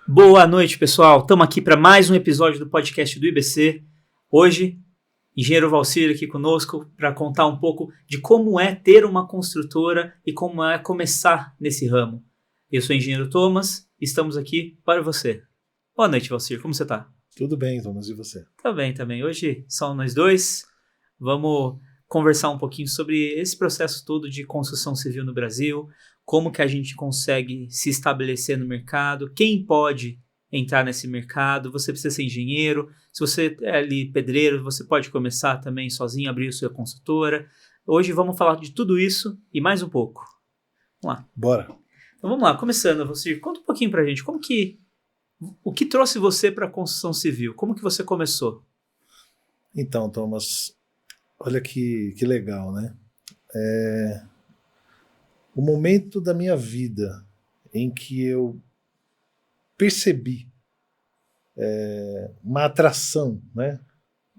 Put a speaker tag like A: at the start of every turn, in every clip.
A: Boa noite, pessoal. Estamos aqui para mais um episódio do podcast do IBC. Hoje, engenheiro Valcir aqui conosco para contar um pouco de como é ter uma construtora e como é começar nesse ramo. Eu sou o engenheiro Thomas e estamos aqui para você. Boa noite, Valcir. Como você está?
B: Tudo bem, Thomas. E você?
A: Tá bem também. Hoje só nós dois. Vamos conversar um pouquinho sobre esse processo todo de construção civil no Brasil, como que a gente consegue se estabelecer no mercado, quem pode entrar nesse mercado. Você precisa ser engenheiro, se você é ali pedreiro, você pode começar também sozinho, abrir a sua construtora. Hoje vamos falar de tudo isso e mais um pouco. Vamos lá.
B: Bora.
A: Então vamos lá, começando, você conta um pouquinho pra gente, o que trouxe você para a construção civil? Como que você começou?
B: Então, Thomas, olha que legal, né? O momento da minha vida em que eu percebi uma atração, né,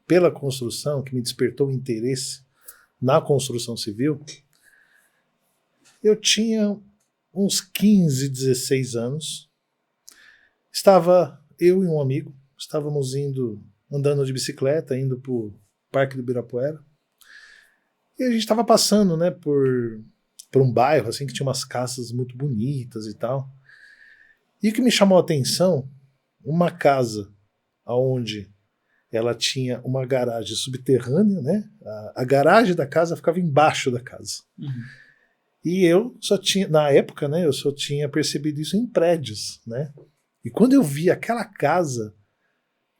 B: pela construção, que me despertou o interesse na construção civil, eu tinha uns 15, 16 anos. Estava eu e um amigo, estávamos andando de bicicleta, indo para o Parque do Ibirapuera, e a gente estava passando, né, por um bairro assim que tinha umas casas muito bonitas e tal. E o que me chamou a atenção, uma casa onde ela tinha uma garagem subterrânea, né? A garagem da casa ficava embaixo da casa.
A: Uhum.
B: E eu só tinha, na época, né, eu só tinha percebido isso em prédios, né? E quando eu vi aquela casa,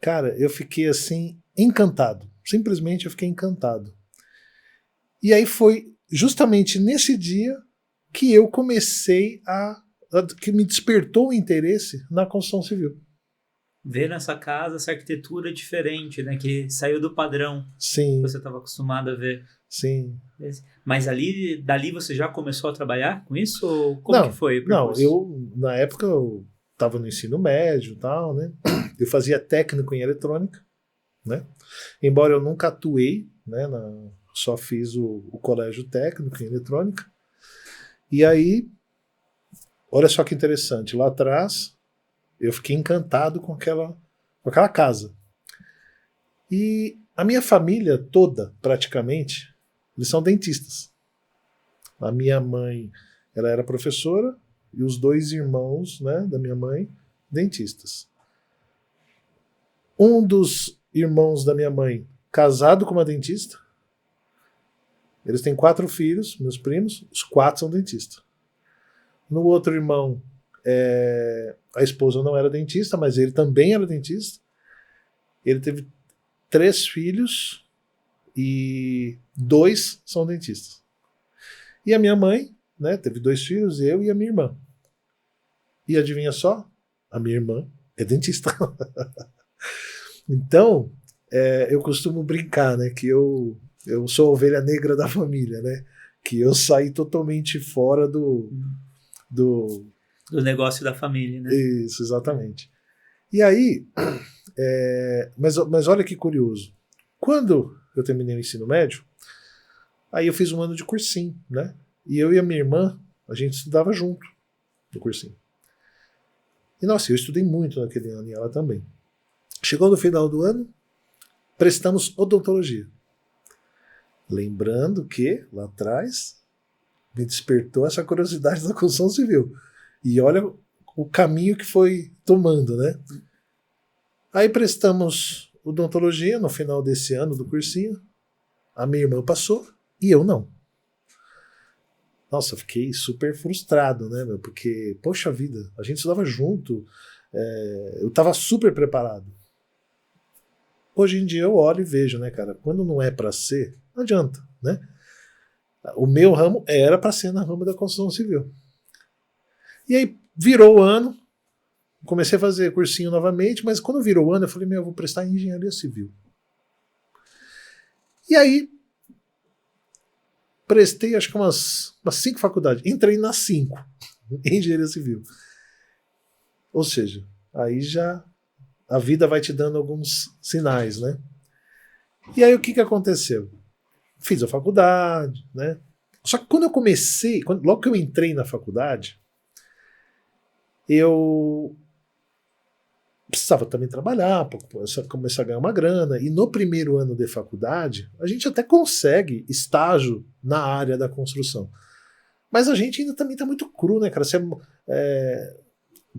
B: cara, eu fiquei assim encantado. Simplesmente eu fiquei encantado. E aí foi justamente nesse dia que eu comecei que me despertou o interesse na construção civil.
A: Ver nessa casa essa arquitetura diferente, né? Que saiu do padrão.
B: Sim.
A: Que você estava acostumado a ver.
B: Sim.
A: Mas dali você já começou a trabalhar com isso? Ou como que foi?
B: Não, na época eu estava no ensino médio e tal, né? Eu fazia técnico em eletrônica, né? Embora eu nunca atuei, né? Só fiz o colégio técnico em eletrônica. E aí, olha só que interessante, lá atrás eu fiquei encantado com aquela casa. E a minha família toda, praticamente, eles são dentistas. A minha mãe, ela era professora, e os dois irmãos, né, da minha mãe, dentistas. Um dos irmãos da minha mãe, casado com uma dentista. Eles têm 4 filhos, meus primos, os 4 são dentistas. No outro irmão, a esposa não era dentista, mas ele também era dentista. Ele teve 3 filhos e 2 são dentistas. E a minha mãe, né, teve 2 filhos, eu e a minha irmã. E adivinha só? A minha irmã é dentista. Então, eu costumo brincar, né, que eu sou a ovelha negra da família, né? Que eu saí totalmente fora do
A: negócio da família, né?
B: Isso, exatamente. E aí, mas olha que curioso. Quando eu terminei o ensino médio, aí eu fiz um ano de cursinho, né? E eu e a minha irmã, a gente estudava junto no cursinho. E nossa, eu estudei muito naquele ano e ela também. Chegou no final do ano, prestamos odontologia. Lembrando que, lá atrás, me despertou essa curiosidade da construção civil. E olha o caminho que foi tomando, né? Aí prestamos odontologia no final desse ano do cursinho. A minha irmã passou e eu não. Nossa, eu fiquei super frustrado, né, meu? Porque, poxa vida, a gente estudava junto. Eu estava super preparado. Hoje em dia eu olho e vejo, né, cara? Quando não é para ser, não adianta, né? O meu ramo era para ser na ramo da construção civil. E aí virou o ano, comecei a fazer cursinho novamente, mas quando virou o ano eu falei, eu vou prestar em engenharia civil. E aí prestei acho que umas 5 faculdades, entrei nas 5 em engenharia civil. Ou seja, aí já a vida vai te dando alguns sinais, né? E aí o que aconteceu? Fiz a faculdade, né? Só que quando eu comecei, logo que eu entrei na faculdade, eu precisava também trabalhar para começar a ganhar uma grana. E no primeiro ano de faculdade, a gente até consegue estágio na área da construção. Mas a gente ainda também está muito cru, né, cara?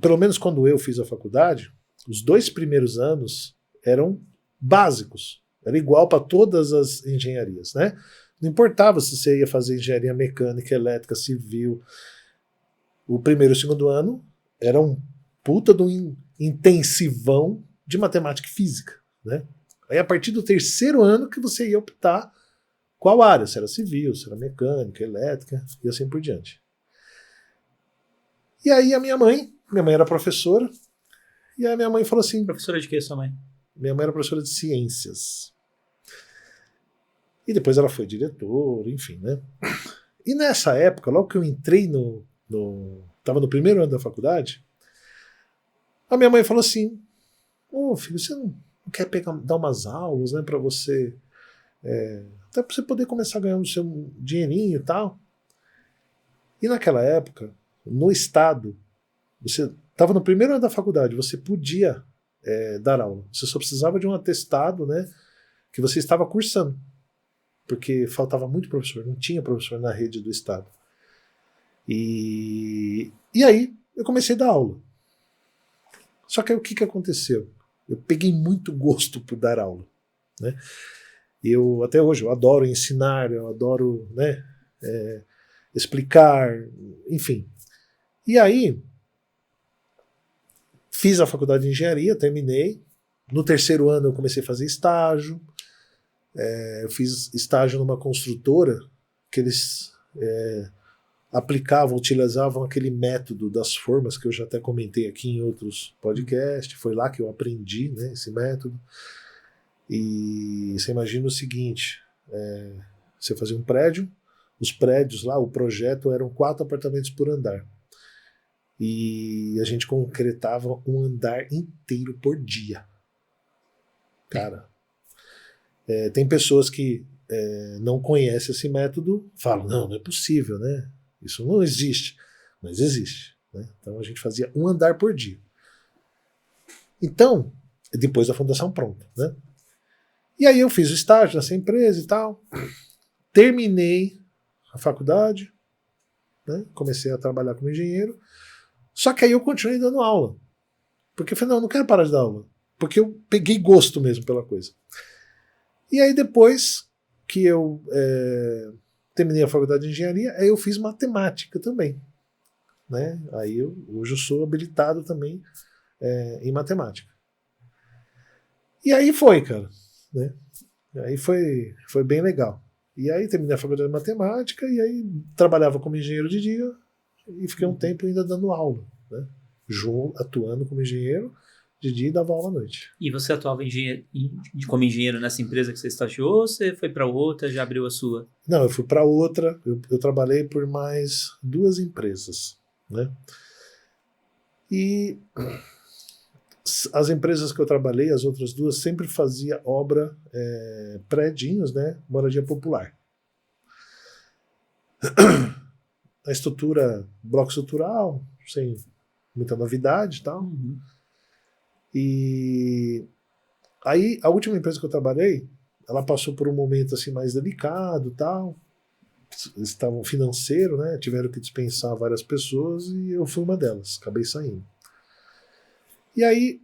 B: Pelo menos quando eu fiz a faculdade, os 2 primeiros anos eram básicos. Era igual para todas as engenharias, né? Não importava se você ia fazer engenharia mecânica, elétrica, civil. O primeiro e o segundo ano era um puta de um intensivão de matemática e física, né? Aí a partir do terceiro ano que você ia optar qual área, se era civil, se era mecânica, elétrica e assim por diante. E aí a minha mãe era professora, e aí minha mãe falou assim...
A: Professora de quê, sua mãe?
B: Minha mãe era professora de ciências. E depois ela foi diretora, enfim, né? E nessa época, logo que eu entrei tava no primeiro ano da faculdade, a minha mãe falou assim, filho, você não quer dar umas aulas, né, para você, até para você poder começar a ganhar o seu dinheirinho e tal. E naquela época, no estado, você estava no primeiro ano da faculdade, você podia dar aula. Você só precisava de um atestado, né, que você estava cursando. Porque faltava muito professor, não tinha professor na rede do estado. E aí eu comecei a dar aula. Só que aí o que aconteceu? Eu peguei muito gosto por dar aula, né? Até hoje eu adoro ensinar, eu adoro, né, explicar, enfim. E aí fiz a faculdade de engenharia, terminei. No terceiro ano eu comecei a fazer estágio. Eu fiz estágio numa construtora que eles utilizavam aquele método das formas que eu já até comentei aqui em outros podcasts. Foi lá que eu aprendi, né, esse método. E você imagina o seguinte, você fazia um prédio, os prédios lá, o projeto eram 4 apartamentos por andar. E a gente concretava um andar inteiro por dia. Cara... tem pessoas que não conhecem esse método, falam, não é possível, né? Isso não existe. Mas existe, né? Então a gente fazia um andar por dia. Então, depois da fundação pronta, né? E aí eu fiz o estágio nessa empresa e tal, terminei a faculdade, né? Comecei a trabalhar como engenheiro, só que aí eu continuei dando aula. Porque eu falei, não quero parar de dar aula. Porque eu peguei gosto mesmo pela coisa. E aí depois que eu terminei a faculdade de engenharia, aí eu fiz matemática também, né? Aí hoje eu sou habilitado também em matemática. E aí foi, cara, né? Aí foi bem legal. E aí terminei a faculdade de matemática e aí trabalhava como engenheiro de dia e fiquei um tempo ainda dando aula, né? Atuando como engenheiro de dia e dava aula à noite.
A: E você atuava como engenheiro nessa empresa que você estagiou, ou você foi para outra, já abriu a sua?
B: Não, eu fui para outra, eu trabalhei por mais 2 empresas, né? E as empresas que eu trabalhei, as outras 2, sempre fazia obra, prédios, né? Moradia popular. A estrutura, bloco estrutural, sem muita novidade e tal.
A: Uhum.
B: E aí a última empresa que eu trabalhei, ela passou por um momento assim mais delicado, tal. Eles estavam financeiro, né? Tiveram que dispensar várias pessoas e eu fui uma delas, acabei saindo. E aí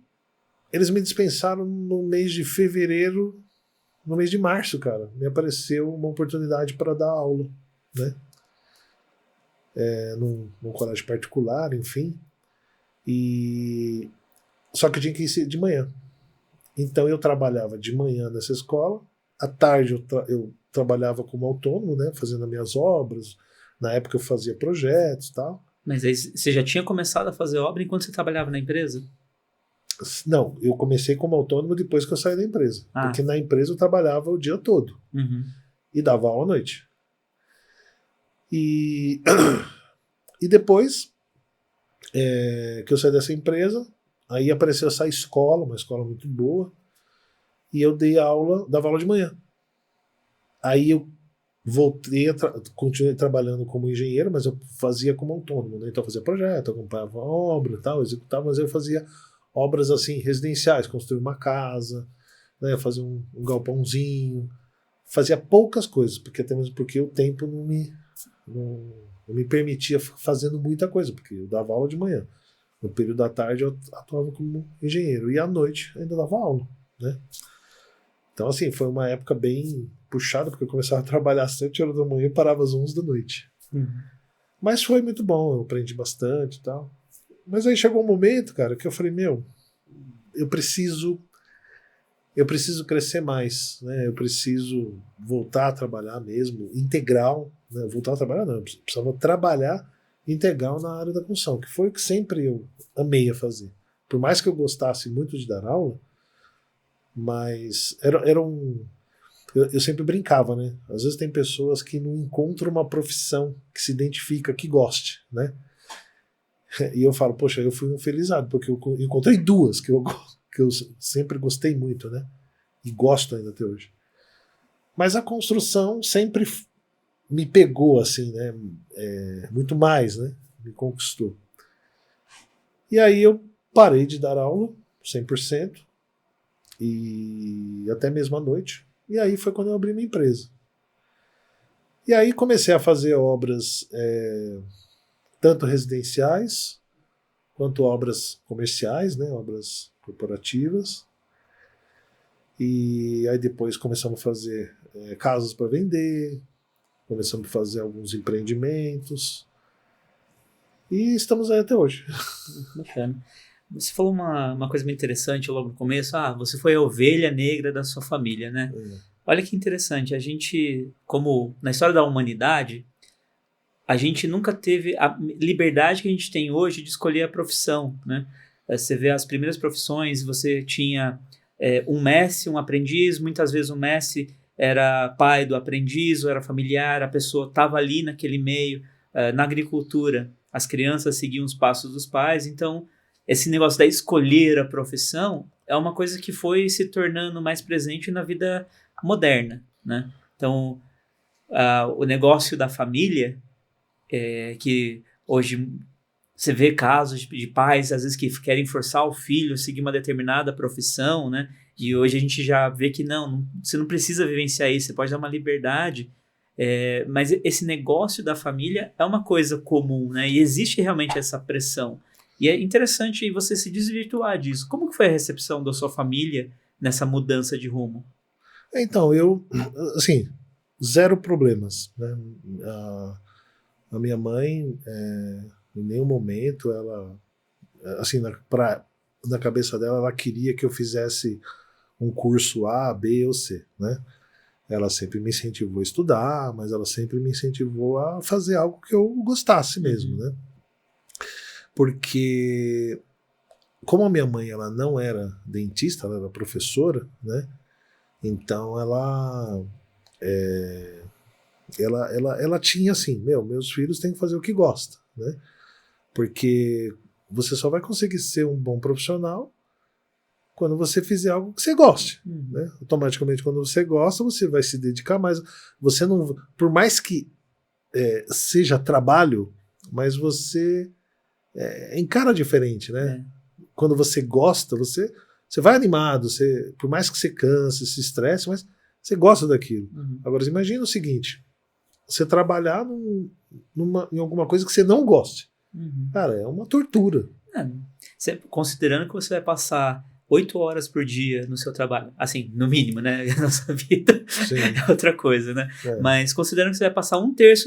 B: eles me dispensaram no mês de fevereiro, no mês de março, cara. Me apareceu uma oportunidade para dar aula, né? Num colégio particular, enfim. Só que eu tinha que ir de manhã. Então eu trabalhava de manhã nessa escola, à tarde eu trabalhava como autônomo, né, fazendo as minhas obras. Na época eu fazia projetos e tal.
A: Mas aí você já tinha começado a fazer obra enquanto você trabalhava na empresa?
B: Não, eu comecei como autônomo depois que eu saí da empresa. Porque na empresa eu trabalhava o dia todo.
A: Uhum.
B: E dava aula à noite. E depois que eu saí dessa empresa, aí apareceu essa escola, uma escola muito boa, e eu dava aula de manhã. Aí eu voltei, continuei trabalhando como engenheiro, mas eu fazia como autônomo, né? Então eu fazia projeto, acompanhava a obra e tal, executava, mas eu fazia obras assim residenciais, construir uma casa, né, fazer um galpãozinho. Fazia poucas coisas, porque até mesmo porque o tempo não me permitia fazendo muita coisa, porque eu dava aula de manhã. No período da tarde eu atuava como engenheiro e à noite ainda dava aula, né? Então assim, foi uma época bem puxada, porque eu começava a trabalhar às 7 horas da manhã e parava às 11 da noite. Mas foi muito bom, eu aprendi bastante e tal. Mas aí chegou um momento, cara, que eu falei, eu preciso crescer mais, né? Eu preciso voltar a trabalhar mesmo, integral, né? Voltar a trabalhar não, eu precisava trabalhar integral na área da construção, que foi o que sempre eu amei a fazer. Por mais que eu gostasse muito de dar aula, mas era um... Eu sempre brincava, né? Às vezes tem pessoas que não encontram uma profissão que se identifica, que goste, né? E eu falo, poxa, eu fui um felizardo, porque eu encontrei duas que eu sempre gostei muito, né? E gosto ainda até hoje. Mas a construção sempre me pegou, assim, né? Muito mais, né? Me conquistou. E aí eu parei de dar aula, 100%, e até mesmo à noite. E aí foi quando eu abri minha empresa. E aí comecei a fazer obras tanto residenciais, quanto obras comerciais, né? Obras corporativas. E aí depois começamos a fazer casas para vender, começamos a fazer alguns empreendimentos. E estamos aí até hoje.
A: Bacana. Você falou uma coisa muito interessante logo no começo. Você foi a ovelha negra da sua família, né? Olha que interessante. A gente, como na história da humanidade, a gente nunca teve a liberdade que a gente tem hoje de escolher a profissão, né? Você vê as primeiras profissões, você tinha um mestre, um aprendiz. Muitas vezes o mestre era pai do aprendiz ou era familiar, a pessoa estava ali naquele meio. Na agricultura, as crianças seguiam os passos dos pais. Então, esse negócio da escolher a profissão é uma coisa que foi se tornando mais presente na vida moderna, né? Então, o negócio da família, que hoje você vê casos de pais, às vezes, que querem forçar o filho a seguir uma determinada profissão, né? E hoje a gente já vê que você não precisa vivenciar isso, você pode dar uma liberdade. Mas esse negócio da família é uma coisa comum, né? E existe realmente essa pressão. E é interessante você se desvirtuar disso. Como que foi a recepção da sua família nessa mudança de rumo?
B: Então, assim, zero problemas, né? A minha mãe, em nenhum momento, ela, assim, na cabeça dela, ela queria que eu fizesse um curso A, B ou C, né? Ela sempre me incentivou a estudar, mas ela sempre me incentivou a fazer algo que eu gostasse mesmo, né? Porque, como a minha mãe ela não era dentista, ela era professora, né? Então ela tinha assim, meus filhos têm que fazer o que gostam, né? Porque você só vai conseguir ser um bom profissional quando você fizer algo que você goste, né? Automaticamente, quando você gosta, você vai se dedicar mais. Você não, por mais que seja trabalho, mas você encara diferente, né? Quando você gosta, você vai animado, por mais que você canse, se estresse, mas você gosta daquilo. Agora, imagina o seguinte, você trabalhar em alguma coisa que você não goste. Cara, é uma tortura.
A: Considerando que você vai passar 8 horas por dia no seu trabalho, assim, no mínimo, né? A nossa vida é outra coisa, né? Mas considerando que você vai passar 1/3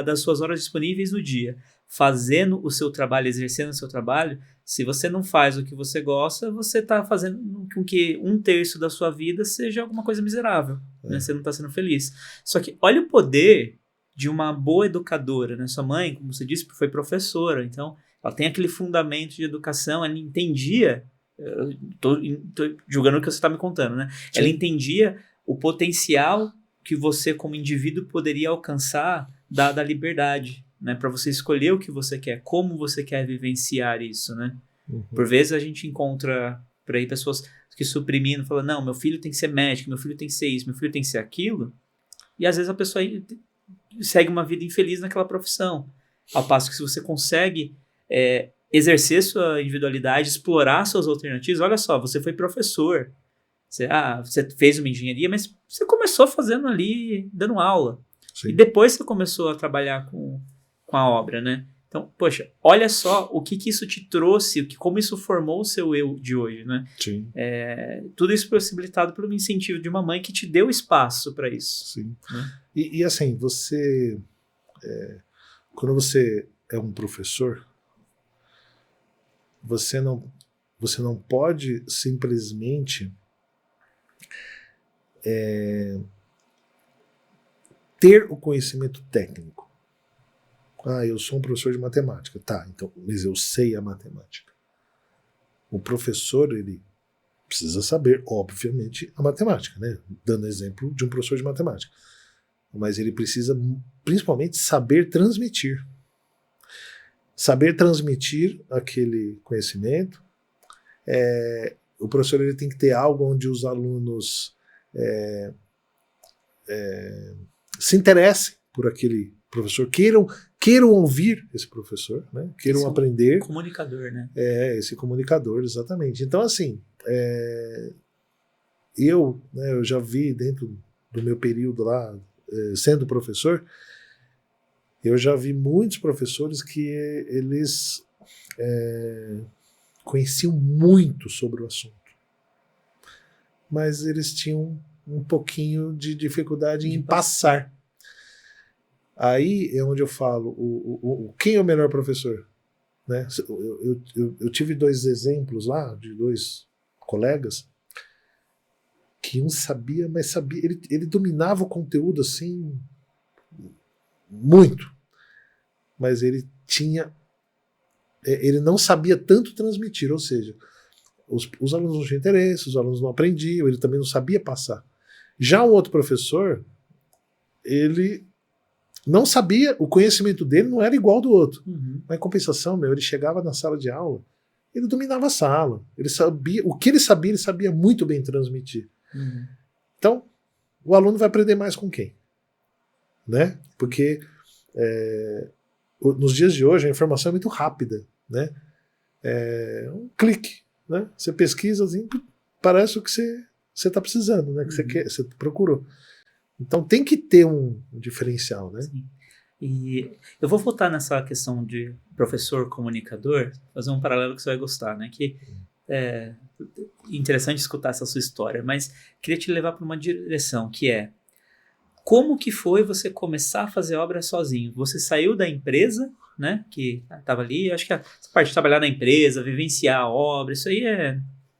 A: das suas horas disponíveis no dia fazendo o seu trabalho, exercendo o seu trabalho, se você não faz o que você gosta, você está fazendo com que 1/3 da sua vida seja alguma coisa miserável, né? Você não está sendo feliz. Só que olha o poder de uma boa educadora, né? Sua mãe, como você disse, foi professora, então ela tem aquele fundamento de educação, ela entendia, tô julgando o que você está me contando, né? Sim. Ela entendia o potencial que você como indivíduo poderia alcançar da liberdade, né? Para você escolher o que você quer, como você quer vivenciar isso, né? Por vezes a gente encontra por aí pessoas que suprimindo, falando, não, meu filho tem que ser médico, meu filho tem que ser isso, meu filho tem que ser aquilo, e às vezes a pessoa segue uma vida infeliz naquela profissão. Ao passo que se você consegue exercer sua individualidade, explorar suas alternativas. Olha só, você foi professor, você fez uma engenharia, mas você começou fazendo ali, dando aula.
B: Sim.
A: E depois você começou a trabalhar com a obra, né? Então, poxa, olha só o que isso te trouxe, como isso formou o seu eu de hoje, né?
B: Sim.
A: Tudo isso possibilitado pelo incentivo de uma mãe que te deu espaço para isso.
B: Sim.
A: Né?
B: E assim, quando você é um professor, você não pode simplesmente ter o conhecimento técnico. Eu sou um professor de matemática. Tá, então, mas eu sei a matemática. O professor, ele precisa saber, obviamente, a matemática, né? Dando exemplo de um professor de matemática. Mas ele precisa, principalmente, saber transmitir. Saber transmitir aquele conhecimento. O professor ele tem que ter algo onde os alunos se interessem por aquele professor, queiram ouvir esse professor, né? Queiram aprender.
A: Comunicador, né?
B: Esse comunicador, exatamente. Então, assim, eu já vi dentro do meu período lá, sendo professor, eu já vi muitos professores que eles conheciam muito sobre o assunto, mas eles tinham um pouquinho de dificuldade em passar. Aí é onde eu falo, quem é o melhor professor? Né? Eu tive 2 exemplos lá, de 2 colegas, que um sabia, mas sabia, ele dominava o conteúdo assim, muito, mas ele não sabia tanto transmitir, ou seja, os alunos não tinham interesse, os alunos não aprendiam, ele também não sabia passar. Já um outro professor, ele não sabia, o conhecimento dele não era igual ao do outro.
A: Uhum.
B: Mas em compensação, ele chegava na sala de aula, ele dominava a sala, ele sabia, o que ele sabia muito bem transmitir.
A: Uhum.
B: Então, o aluno vai aprender mais com quem? Né? Porque nos dias de hoje a informação é muito rápida, né? Um clique, né? Você pesquisa assim, parece o que você está precisando, né? Que você procurou. Então tem que ter um diferencial, né?
A: Sim. E eu vou voltar nessa questão de professor comunicador, fazer um paralelo que você vai gostar, né? Que é interessante escutar essa sua história, mas queria te levar para uma direção, que é como que foi você começar a fazer obra sozinho? Você saiu da empresa, né? Que estava ali, acho que essa parte de trabalhar na empresa, vivenciar a obra, isso aí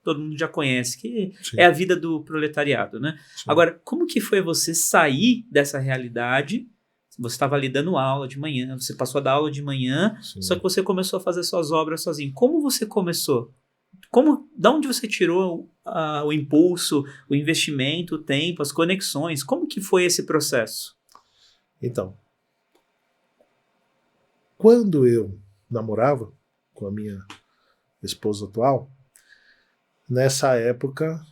A: todo mundo já conhece, que
B: Sim.
A: é a vida do proletariado, né?
B: Sim.
A: Agora, como que foi você sair dessa realidade? Você estava ali dando aula de manhã, você passou a dar aula de manhã,
B: Sim.
A: só que você começou a fazer suas obras sozinho. Como você começou? Da onde você tirou o impulso, o investimento, o tempo, as conexões? Como que foi esse processo?
B: Então, quando eu namorava com a minha esposa atual, nessa época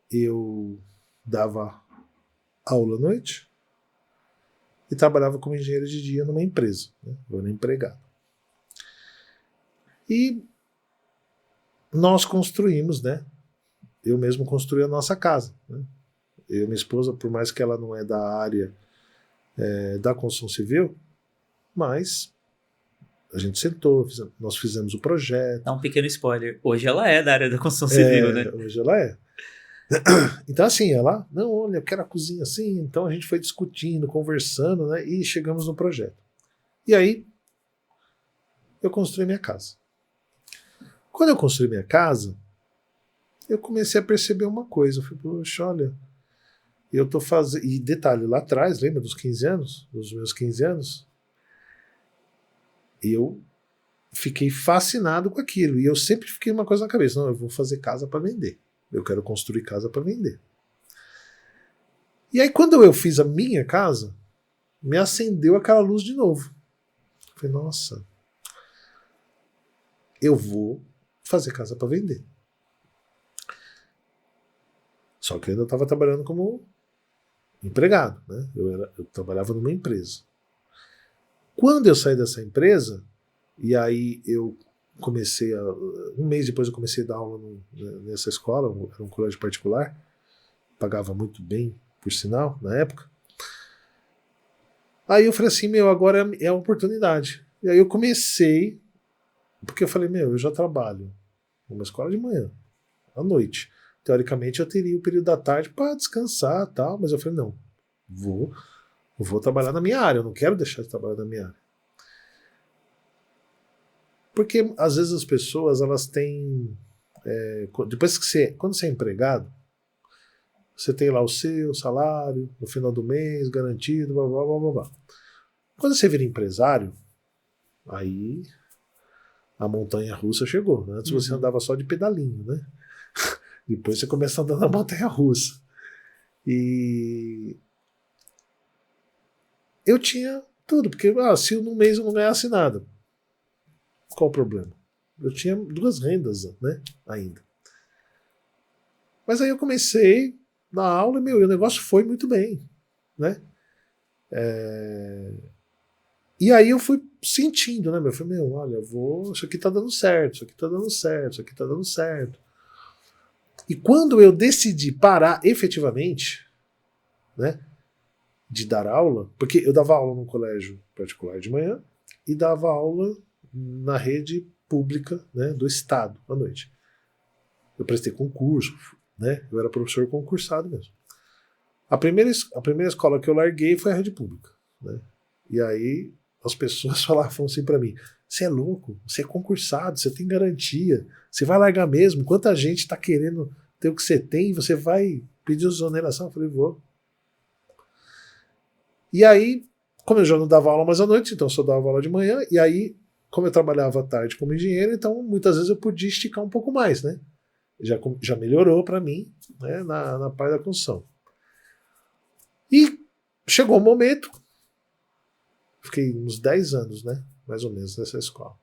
B: eu dava aula à noite e trabalhava como engenheiro de dia numa empresa, né? Eu era empregado. E nós construímos, né? Eu mesmo construí a nossa casa, né? Eu e minha esposa, por mais que ela não é da área da construção civil, mas a gente sentou, nós fizemos o projeto.
A: Dá um pequeno spoiler. Hoje ela é da área da construção civil, né?
B: Hoje ela é. Então assim, ela, não, olha, eu quero a cozinha assim, então a gente foi discutindo, conversando, né? E chegamos no projeto. E aí, eu construí minha casa. Quando eu construí minha casa, eu comecei a perceber uma coisa. Eu falei, poxa, olha, eu tô fazendo. E detalhe, lá atrás, lembra dos 15 anos? Dos meus 15 anos? Eu fiquei fascinado com aquilo. E eu sempre fiquei uma coisa na cabeça: não, eu vou fazer casa para vender. Eu quero construir casa para vender. E aí, quando eu fiz a minha casa, me acendeu aquela luz de novo. Eu falei, nossa, eu vou fazer casa para vender. Só que eu ainda estava trabalhando como empregado, né? Eu trabalhava numa empresa. Quando eu saí dessa empresa, e aí eu um mês depois eu comecei a dar aula nessa escola, era um colégio particular, pagava muito bem, por sinal, na época. Aí eu falei assim, meu, agora é a oportunidade. E aí eu comecei, porque eu falei, meu, eu já trabalho numa escola de manhã, à noite. Teoricamente eu teria o período da tarde para descansar e tal, mas eu falei, não, vou trabalhar na minha área, eu não quero deixar de trabalhar na minha área. Porque às vezes as pessoas, elas têm, depois que quando você é empregado, você tem lá o seu salário, no final do mês, garantido, blá, blá, blá, blá, blá. Quando você vira empresário, aí a montanha russa chegou. Antes você andava só de pedalinho, né? Depois você começa a andar na montanha russa. E eu tinha tudo, porque se no mês eu não ganhasse nada, qual o problema? Eu tinha 2 rendas, né, ainda. Mas aí eu comecei na aula e, o negócio foi muito bem, né? E aí eu fui sentindo, né, meu? Eu falei, olha, isso aqui tá dando certo, isso aqui tá dando certo, isso aqui tá dando certo. E quando eu decidi parar efetivamente, né, de dar aula, porque eu dava aula num colégio particular de manhã e dava aula na rede pública, né, do estado à noite. Eu prestei concurso, né, eu era professor concursado mesmo. A primeira escola que eu larguei foi a rede pública, né, e aí as pessoas falavam assim para mim, você é louco, você é concursado, você tem garantia, você vai largar mesmo, quanta gente está querendo ter o que você tem, você vai pedir exoneração? Eu falei, vou. E aí, como eu já não dava aula mais à noite, então eu só dava aula de manhã, e aí, como eu trabalhava à tarde como engenheiro, então muitas vezes eu podia esticar um pouco mais, né? Já melhorou para mim, né, na parte da construção. E chegou um momento, fiquei uns 10 anos, né, mais ou menos, nessa escola.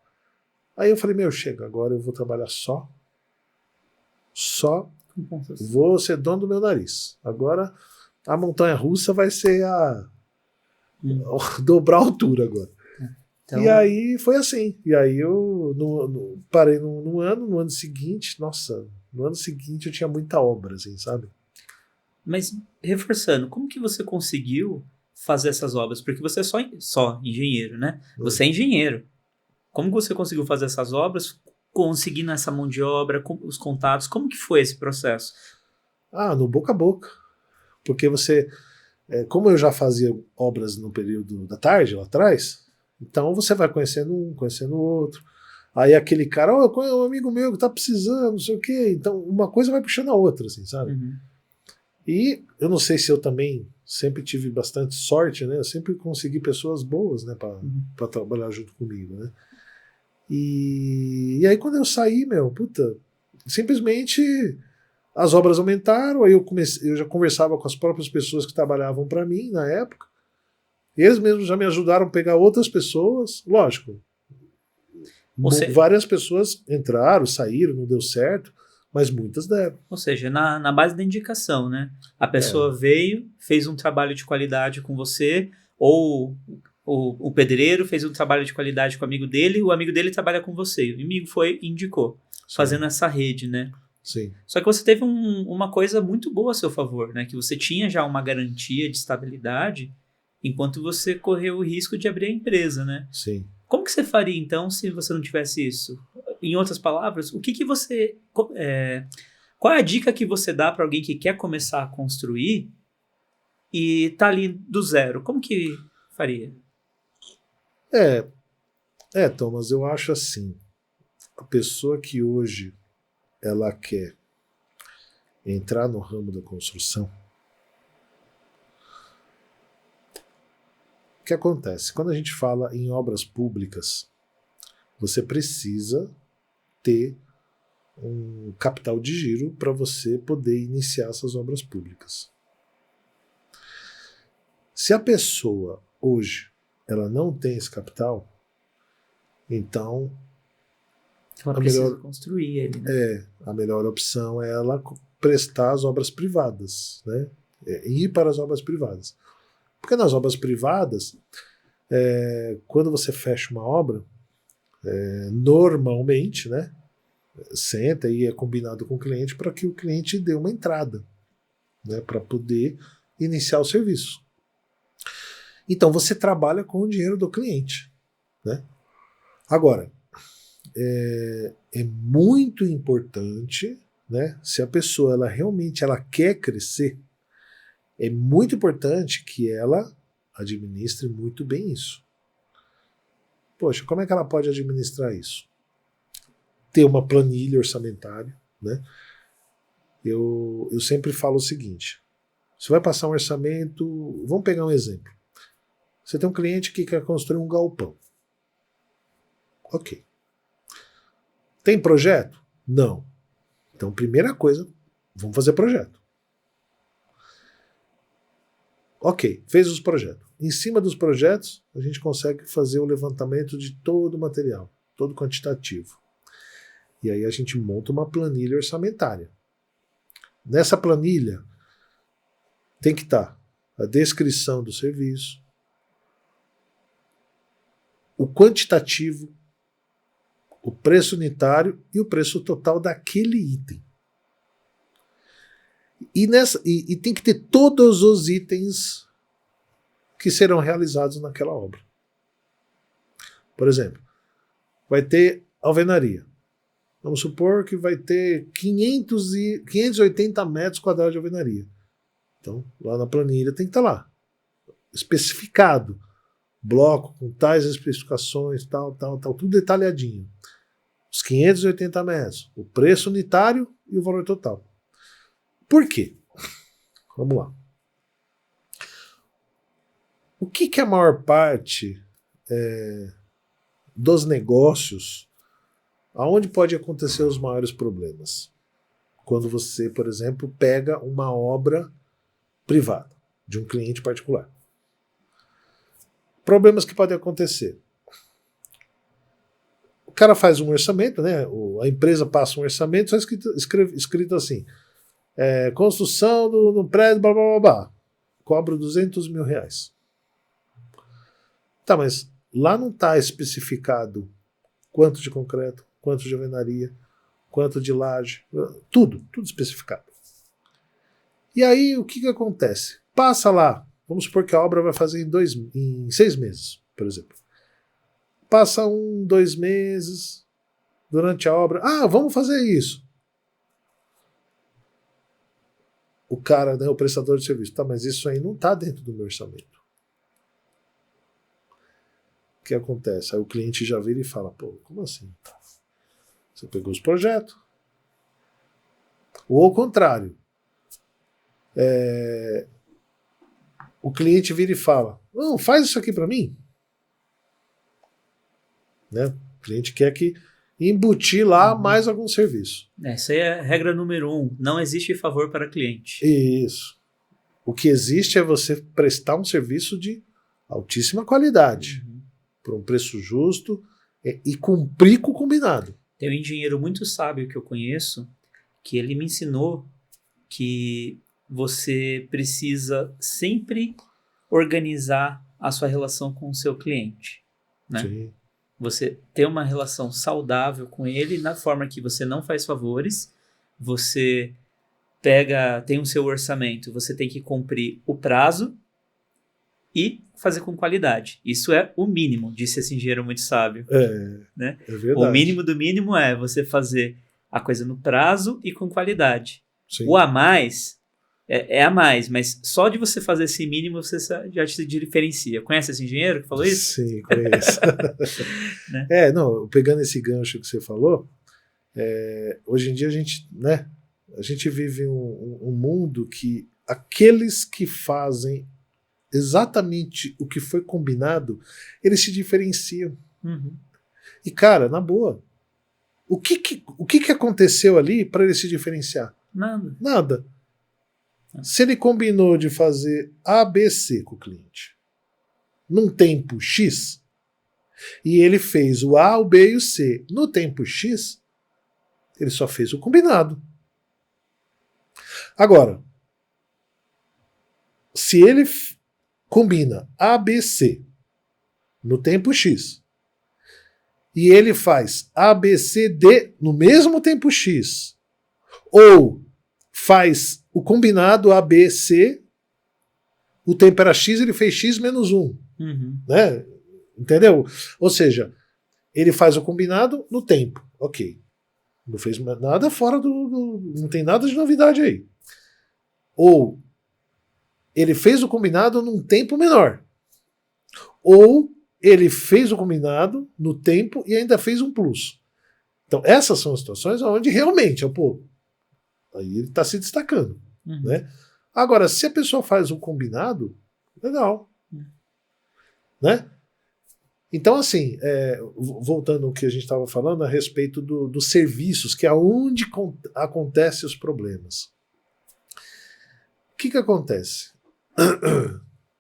B: Aí eu falei, chega, agora eu vou trabalhar só vou ser dono do meu nariz. Agora a montanha russa vai ser dobrar a altura agora. Então... E aí foi assim. E aí eu parei no ano seguinte, nossa, no ano seguinte eu tinha muita obra, assim, sabe?
A: Mas, reforçando, como que você conseguiu fazer essas obras? Porque você é só engenheiro, né? Você é engenheiro. Como você conseguiu fazer essas obras, conseguindo essa mão de obra, os contatos? Como que foi esse processo?
B: No boca a boca. Porque como eu já fazia obras no período da tarde, lá atrás, então você vai conhecendo um, conhecendo o outro. Aí aquele cara, é um amigo meu que tá precisando, não sei o quê. Então uma coisa vai puxando a outra, assim, sabe? E eu não sei se eu também sempre tive bastante sorte, né? Eu sempre consegui pessoas boas, né, para trabalhar junto comigo, né? E aí quando eu saí, simplesmente as obras aumentaram, aí eu já conversava com as próprias pessoas que trabalhavam para mim na época. Eles mesmos já me ajudaram a pegar outras pessoas, lógico. Várias pessoas entraram, saíram, não deu certo, mas muitas deram.
A: Ou seja, na base da indicação, né? A pessoa veio, fez um trabalho de qualidade com você, ou o pedreiro fez um trabalho de qualidade com o amigo dele, o amigo dele trabalha com você, o amigo foi e indicou, fazendo essa rede, né?
B: Sim.
A: Só que você teve uma coisa muito boa a seu favor, né? Que você tinha já uma garantia de estabilidade, enquanto você correu o risco de abrir a empresa, né?
B: Sim.
A: Como que você faria, então, se você não tivesse isso? Em outras palavras, o que você... qual é a dica que você dá para alguém que quer começar a construir e tá ali do zero? Como que faria?
B: Thomas, eu acho assim, a pessoa que hoje ela quer entrar no ramo da construção, o que acontece? Quando a gente fala em obras públicas, você precisa ter um capital de giro para você poder iniciar essas obras públicas. Se a pessoa hoje ela não tem esse capital, então
A: ela precisa construir ele, né?
B: A melhor opção é ela prestar as obras privadas, né? Ir para as obras privadas. Porque nas obras privadas, quando você fecha uma obra, normalmente, né, senta e é combinado com o cliente para que o cliente dê uma entrada, né, para poder iniciar o serviço. Então você trabalha com o dinheiro do cliente, né? Agora, é muito importante, né, se a pessoa ela realmente ela quer crescer, é muito importante que ela administre muito bem isso. Poxa, como é que ela pode administrar isso? Ter uma planilha orçamentária, né? Eu sempre falo o seguinte: você vai passar um orçamento, vamos pegar um exemplo. Você tem um cliente que quer construir um galpão. Ok. Tem projeto? Não. Então, primeira coisa, vamos fazer projeto. Ok, fez os projetos. Em cima dos projetos, a gente consegue fazer o levantamento de todo o material, todo quantitativo. E aí a gente monta uma planilha orçamentária. Nessa planilha tem que estar a descrição do serviço, o quantitativo, o preço unitário e o preço total daquele item. E tem que ter todos os itens que serão realizados naquela obra. Por exemplo, vai ter alvenaria. Vamos supor que vai ter 580 metros quadrados de alvenaria. Então, lá na planilha tem que estar lá, especificado. Bloco com tais especificações, tal, tudo detalhadinho. Os 580 metros, o preço unitário e o valor total. Por quê? Vamos lá. O que a maior parte dos negócios, aonde pode acontecer os maiores problemas? Quando você, por exemplo, pega uma obra privada, de um cliente particular. Problemas que podem acontecer. O cara faz um orçamento, né? A empresa passa um orçamento, só escrito assim: construção do prédio, blá, blá, blá, blá. Cobro 200 mil reais. Tá, mas lá não está especificado quanto de concreto, quanto de alvenaria, quanto de laje, tudo especificado. E aí o que acontece? Passa lá, vamos supor que a obra vai fazer em 6 meses, por exemplo. Passa 1, 2 meses, durante a obra, vamos fazer isso. O cara, né, o prestador de serviço, tá, mas isso aí não está dentro do meu orçamento. O que acontece? Aí o cliente já vira e fala: pô, como assim? Você pegou os projetos? Ou ao contrário, o cliente vira e fala: não, faz isso aqui para mim. Né? O cliente quer que embutir lá mais algum serviço.
A: Essa aí é a regra número 1. Não existe favor para cliente.
B: Isso. O que existe é você prestar um serviço de altíssima qualidade, por um preço justo e cumprir com o combinado.
A: Tem um engenheiro muito sábio que eu conheço, que ele me ensinou que você precisa sempre organizar a sua relação com o seu cliente, né?
B: Sim.
A: Você ter uma relação saudável com ele na forma que você não faz favores, você tem o seu orçamento, você tem que cumprir o prazo e fazer com qualidade. Isso é o mínimo, disse esse engenheiro muito sábio. Né?
B: É verdade.
A: O mínimo do mínimo é você fazer a coisa no prazo e com qualidade.
B: Sim.
A: O a mais é a mais, mas só de você fazer esse mínimo você já se diferencia. Conhece esse engenheiro que falou isso?
B: Sim, conheço.
A: Né?
B: Pegando esse gancho que você falou, hoje em dia a gente vive um mundo que aqueles que fazem exatamente o que foi combinado, eles se diferenciam.
A: Uhum.
B: E, cara, na boa, o que aconteceu ali para ele se diferenciar? Nada. Se ele combinou de fazer A, B, C com o cliente num tempo X, e ele fez o A, o B e o C no tempo X, ele só fez o combinado. Agora, se ele combina A, B, C no tempo X e ele faz A, B, C, D no mesmo tempo X, ou faz o combinado A, B, C, o tempo era X, ele fez X menos 1. Né? Entendeu? Ou seja, ele faz o combinado no tempo. Ok. Não fez nada fora não tem nada de novidade aí. Ou ele fez o combinado num tempo menor. Ou ele fez o combinado no tempo e ainda fez um plus. Então, essas são as situações onde realmente, aí ele está se destacando. Né? Agora, se a pessoa faz um combinado, legal. Né? Então, assim, voltando ao que a gente estava falando a respeito dos serviços, que é onde acontecem os problemas. O que acontece?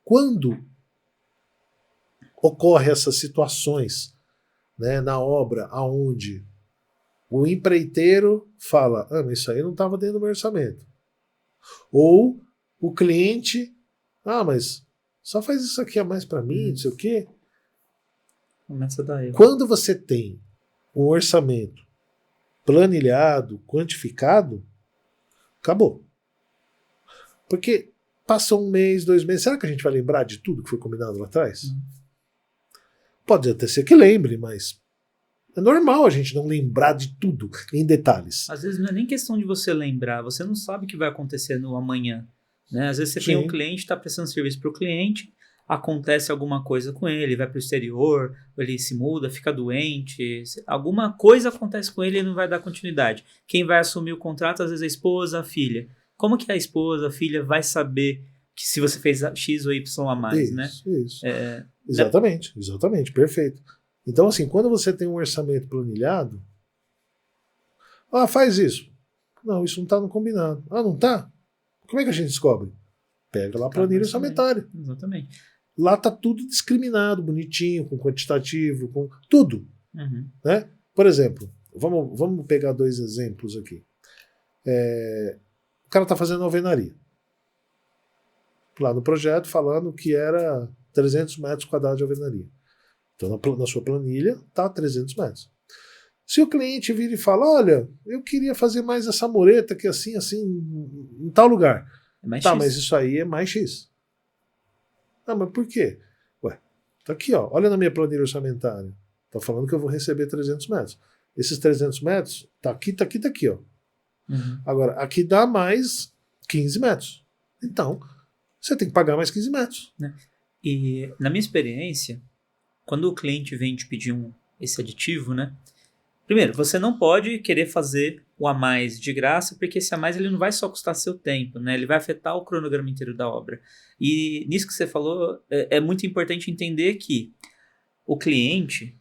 B: Quando ocorrem essas situações, né, na obra, onde o empreiteiro fala, mas isso aí não estava dentro do meu orçamento. Ou o cliente, mas só faz isso aqui a mais para mim, não sei o quê.
A: Começa daí.
B: Quando você tem um orçamento planilhado, quantificado, acabou. Porque passou um mês, 2 meses, será que a gente vai lembrar de tudo que foi combinado lá atrás? Pode até ser que lembre, mas é normal a gente não lembrar de tudo em detalhes.
A: Às vezes não é nem questão de você lembrar, você não sabe o que vai acontecer no amanhã. Né? Às vezes você tem um cliente, está prestando serviço para o cliente, acontece alguma coisa com ele vai para o exterior, ele se muda, fica doente, alguma coisa acontece com ele e não vai dar continuidade. Quem vai assumir o contrato, às vezes a esposa, a filha. Como que a esposa, a filha vai saber que se você fez X ou Y a mais,
B: isso,
A: né?
B: Isso. Exatamente, perfeito. Então, assim, quando você tem um orçamento planilhado, faz isso. Não, isso não está no combinado. Não está? Como é que a gente descobre? Pega lá a planilha orçamentária.
A: Exatamente.
B: Lá está tudo discriminado, bonitinho, com quantitativo, com tudo. Né? Por exemplo, vamos pegar 2 exemplos aqui. O cara está fazendo alvenaria. Lá no projeto, falando que era 300 metros quadrados de alvenaria. Então, na sua planilha, está 300 metros. Se o cliente vira e fala, olha, eu queria fazer mais essa mureta que assim, em tal lugar.
A: Mais
B: X.
A: Mas
B: isso aí é mais X. Mas por quê? Tá aqui, olha na minha planilha orçamentária. Tá falando que eu vou receber 300 metros. Esses 300 metros, tá aqui, ó. Agora, aqui dá mais 15 metros. Então, você tem que pagar mais 15 metros.
A: E, na minha experiência, quando o cliente vem te pedir esse aditivo, né? Primeiro, você não pode querer fazer o a mais de graça, porque esse a mais ele não vai só custar seu tempo, né? Ele vai afetar o cronograma inteiro da obra. E nisso que você falou, é muito importante entender que o cliente,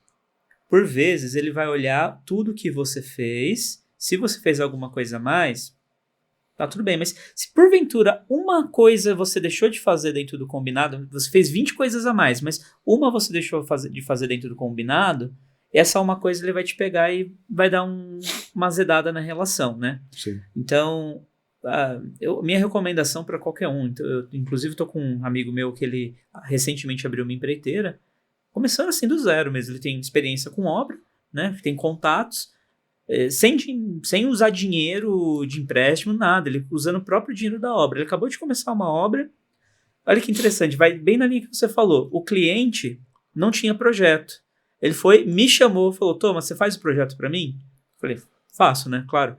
A: por vezes, ele vai olhar tudo que você fez. Se você fez alguma coisa a mais, tá tudo bem. Mas se porventura uma coisa você deixou de fazer dentro do combinado, você fez 20 coisas a mais, mas uma você deixou de fazer dentro do combinado, essa uma coisa ele vai te pegar e vai dar uma azedada na relação, né?
B: Sim.
A: Então, minha recomendação para qualquer um, eu inclusive estou com um amigo meu que ele recentemente abriu uma empreiteira, começando assim do zero mesmo, ele tem experiência com obra, né? Tem contatos, sem usar dinheiro de empréstimo, nada, ele usando o próprio dinheiro da obra. Ele acabou de começar uma obra, olha que interessante, vai bem na linha que você falou, o cliente não tinha projeto. Ele me chamou, falou, Thomas, você faz o projeto para mim? Eu falei, faço, né? Claro.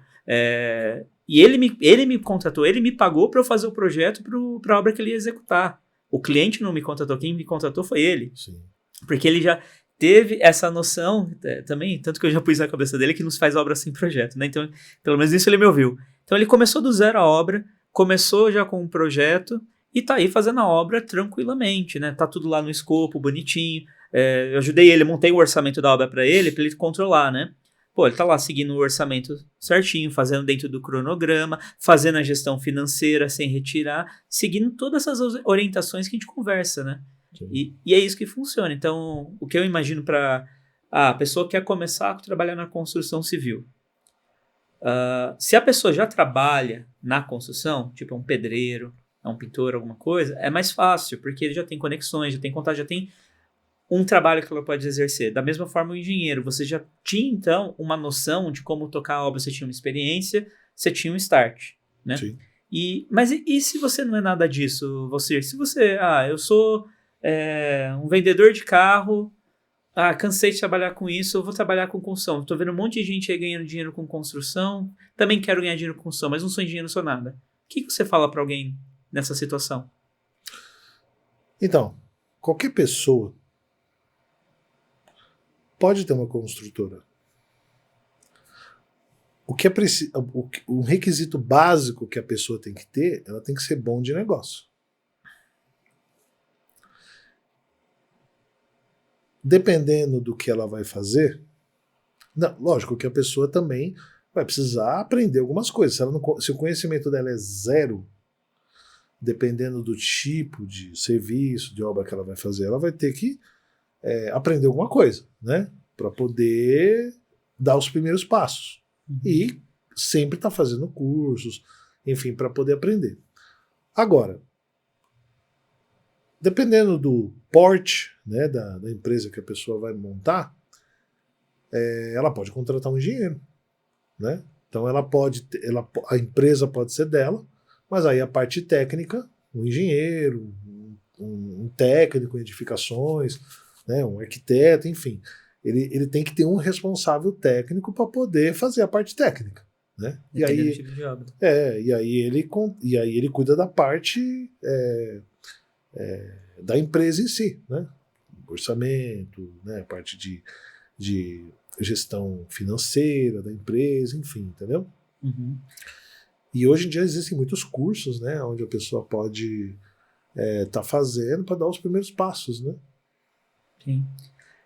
A: E ele me contratou, ele me pagou para eu fazer o projeto para a obra que ele ia executar. O cliente não me contratou, quem me contratou foi ele.
B: Sim.
A: Porque ele já teve essa noção também, tanto que eu já pus na cabeça dele que nos faz obra sem projeto, né? Então, pelo menos isso ele me ouviu. Então, ele começou do zero a obra, começou já com um projeto e tá aí fazendo a obra tranquilamente, né? Tá tudo lá no escopo, bonitinho. Eu ajudei ele, montei o orçamento da obra para ele controlar, né? Ele tá lá seguindo o orçamento certinho, fazendo dentro do cronograma, fazendo a gestão financeira sem retirar, seguindo todas essas orientações que a gente conversa, né? E é isso que funciona. Então, o que eu imagino para a pessoa que quer começar a trabalhar na construção civil. Se a pessoa já trabalha na construção, tipo um pedreiro, um pintor, alguma coisa, é mais fácil, porque ele já tem conexões, já tem contato, já tem um trabalho que ela pode exercer. Da mesma forma, o engenheiro, você já tinha, então, uma noção de como tocar a obra, você tinha uma experiência, você tinha um start, né?
B: Sim.
A: Mas e se você não é nada disso, você? Se você, eu sou um vendedor de carro, cansei de trabalhar com isso, eu vou trabalhar com construção. Tô vendo um monte de gente aí ganhando dinheiro com construção, também quero ganhar dinheiro com construção, mas não sou engenheiro, não sou nada. O que você fala para alguém nessa situação?
B: Então, qualquer pessoa pode ter uma construtora. O que é o requisito básico que a pessoa tem que ter, ela tem que ser bom de negócio. Dependendo do que ela vai fazer, lógico que a pessoa também vai precisar aprender algumas coisas. Se o conhecimento dela é zero, dependendo do tipo de serviço, de obra que ela vai fazer, ela vai ter que aprender alguma coisa, né? Para poder dar os primeiros passos. E sempre está fazendo cursos, enfim, para poder aprender. Agora, dependendo do porte, né, da empresa que a pessoa vai montar, ela pode contratar um engenheiro, né? Então a empresa pode ser dela, mas aí a parte técnica, um engenheiro, um técnico em edificações, né, um arquiteto, enfim, ele tem que ter um responsável técnico para poder fazer a parte técnica, né? E aí,
A: tipo de obra.
B: e aí ele cuida da parte da empresa em si, né? Orçamento, né? Parte de gestão financeira da empresa, enfim, entendeu?
A: Uhum.
B: E hoje em dia existem muitos cursos, né, onde a pessoa pode tá fazendo para dar os primeiros passos, né?
A: Sim.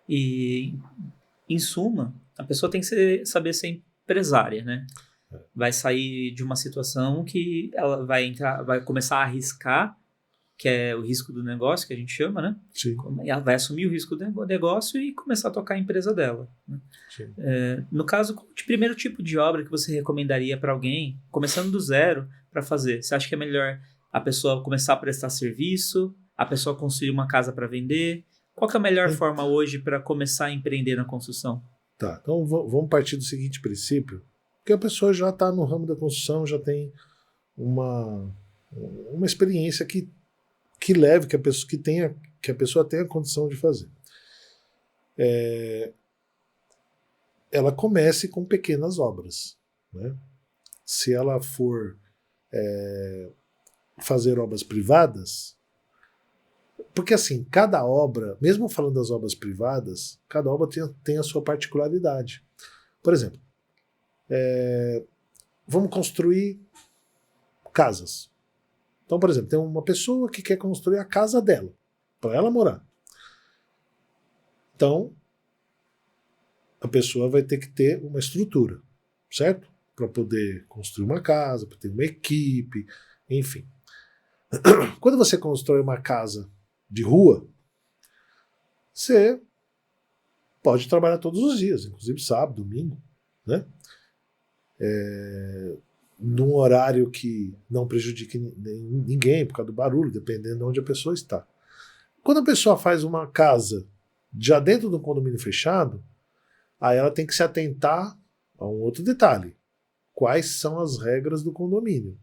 A: E, em suma, a pessoa tem que saber ser empresária, né? Vai sair de uma situação que ela vai começar a arriscar, que é o risco do negócio, que a gente chama, né?
B: Sim.
A: Ela vai assumir o risco do negócio e começar a tocar a empresa dela, né?
B: Sim.
A: No caso, qual o primeiro tipo de obra que você recomendaria para alguém, começando do zero, para fazer? Você acha que é melhor a pessoa começar a prestar serviço, a pessoa construir uma casa para vender? Qual que é a melhor forma hoje para começar a empreender na construção?
B: Tá, então vamos partir do seguinte princípio, que a pessoa já está no ramo da construção, já tem uma experiência que leve, que a pessoa tenha condição de fazer. Ela comece com pequenas obras, né? Se ela for fazer obras privadas, porque assim, cada obra, mesmo falando das obras privadas, cada obra tem a sua particularidade. Por exemplo, vamos construir casas. Então, por exemplo, tem uma pessoa que quer construir a casa dela, para ela morar. Então, a pessoa vai ter que ter uma estrutura, certo? Para poder construir uma casa, para ter uma equipe, enfim. Quando você constrói uma casa de rua, você pode trabalhar todos os dias, inclusive sábado, domingo, né? Num horário que não prejudique ninguém por causa do barulho, dependendo de onde a pessoa está. Quando a pessoa faz uma casa já dentro do condomínio fechado, aí ela tem que se atentar a um outro detalhe. Quais são as regras do condomínio?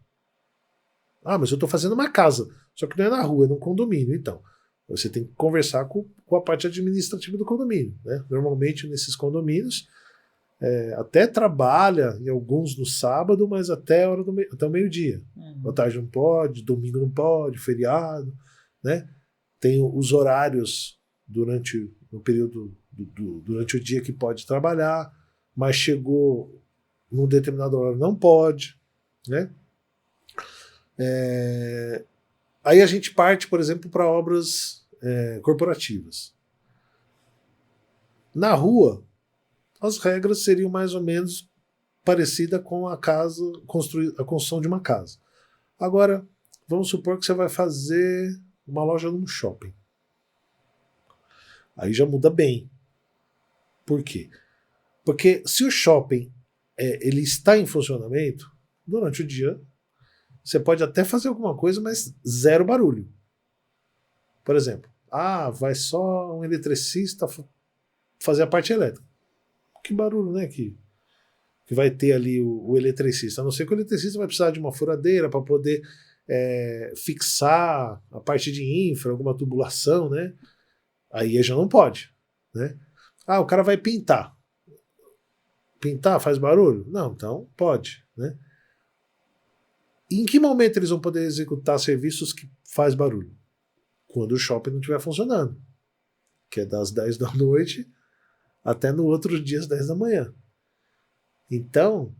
B: Mas eu estou fazendo uma casa, só que não é na rua, é num condomínio. Então, você tem que conversar com a parte administrativa do condomínio, né? Normalmente, nesses condomínios, até trabalha em alguns no sábado, mas até o meio-dia. À tarde não pode, domingo não pode, feriado, né? Tem os horários durante o dia que pode trabalhar, mas chegou num determinado horário não pode, né? Aí a gente parte, por exemplo, para obras corporativas. Na rua, as regras seriam mais ou menos parecidas com a construção de uma casa. Agora, vamos supor que você vai fazer uma loja num shopping. Aí já muda bem. Por quê? Porque se o shopping ele está em funcionamento, durante o dia você pode até fazer alguma coisa, mas zero barulho. Por exemplo, vai só um eletricista fazer a parte elétrica. Que barulho, né? Que vai ter ali o eletricista. A não ser que o eletricista vai precisar de uma furadeira para poder fixar a parte de infra, alguma tubulação, né? Aí já não pode, né? O cara vai pintar. Pintar faz barulho? Não, então pode, né? Em que momento eles vão poder executar serviços que faz barulho? Quando o shopping não estiver funcionando, que é das 10 da noite até no outro dia às 10 da manhã. Então,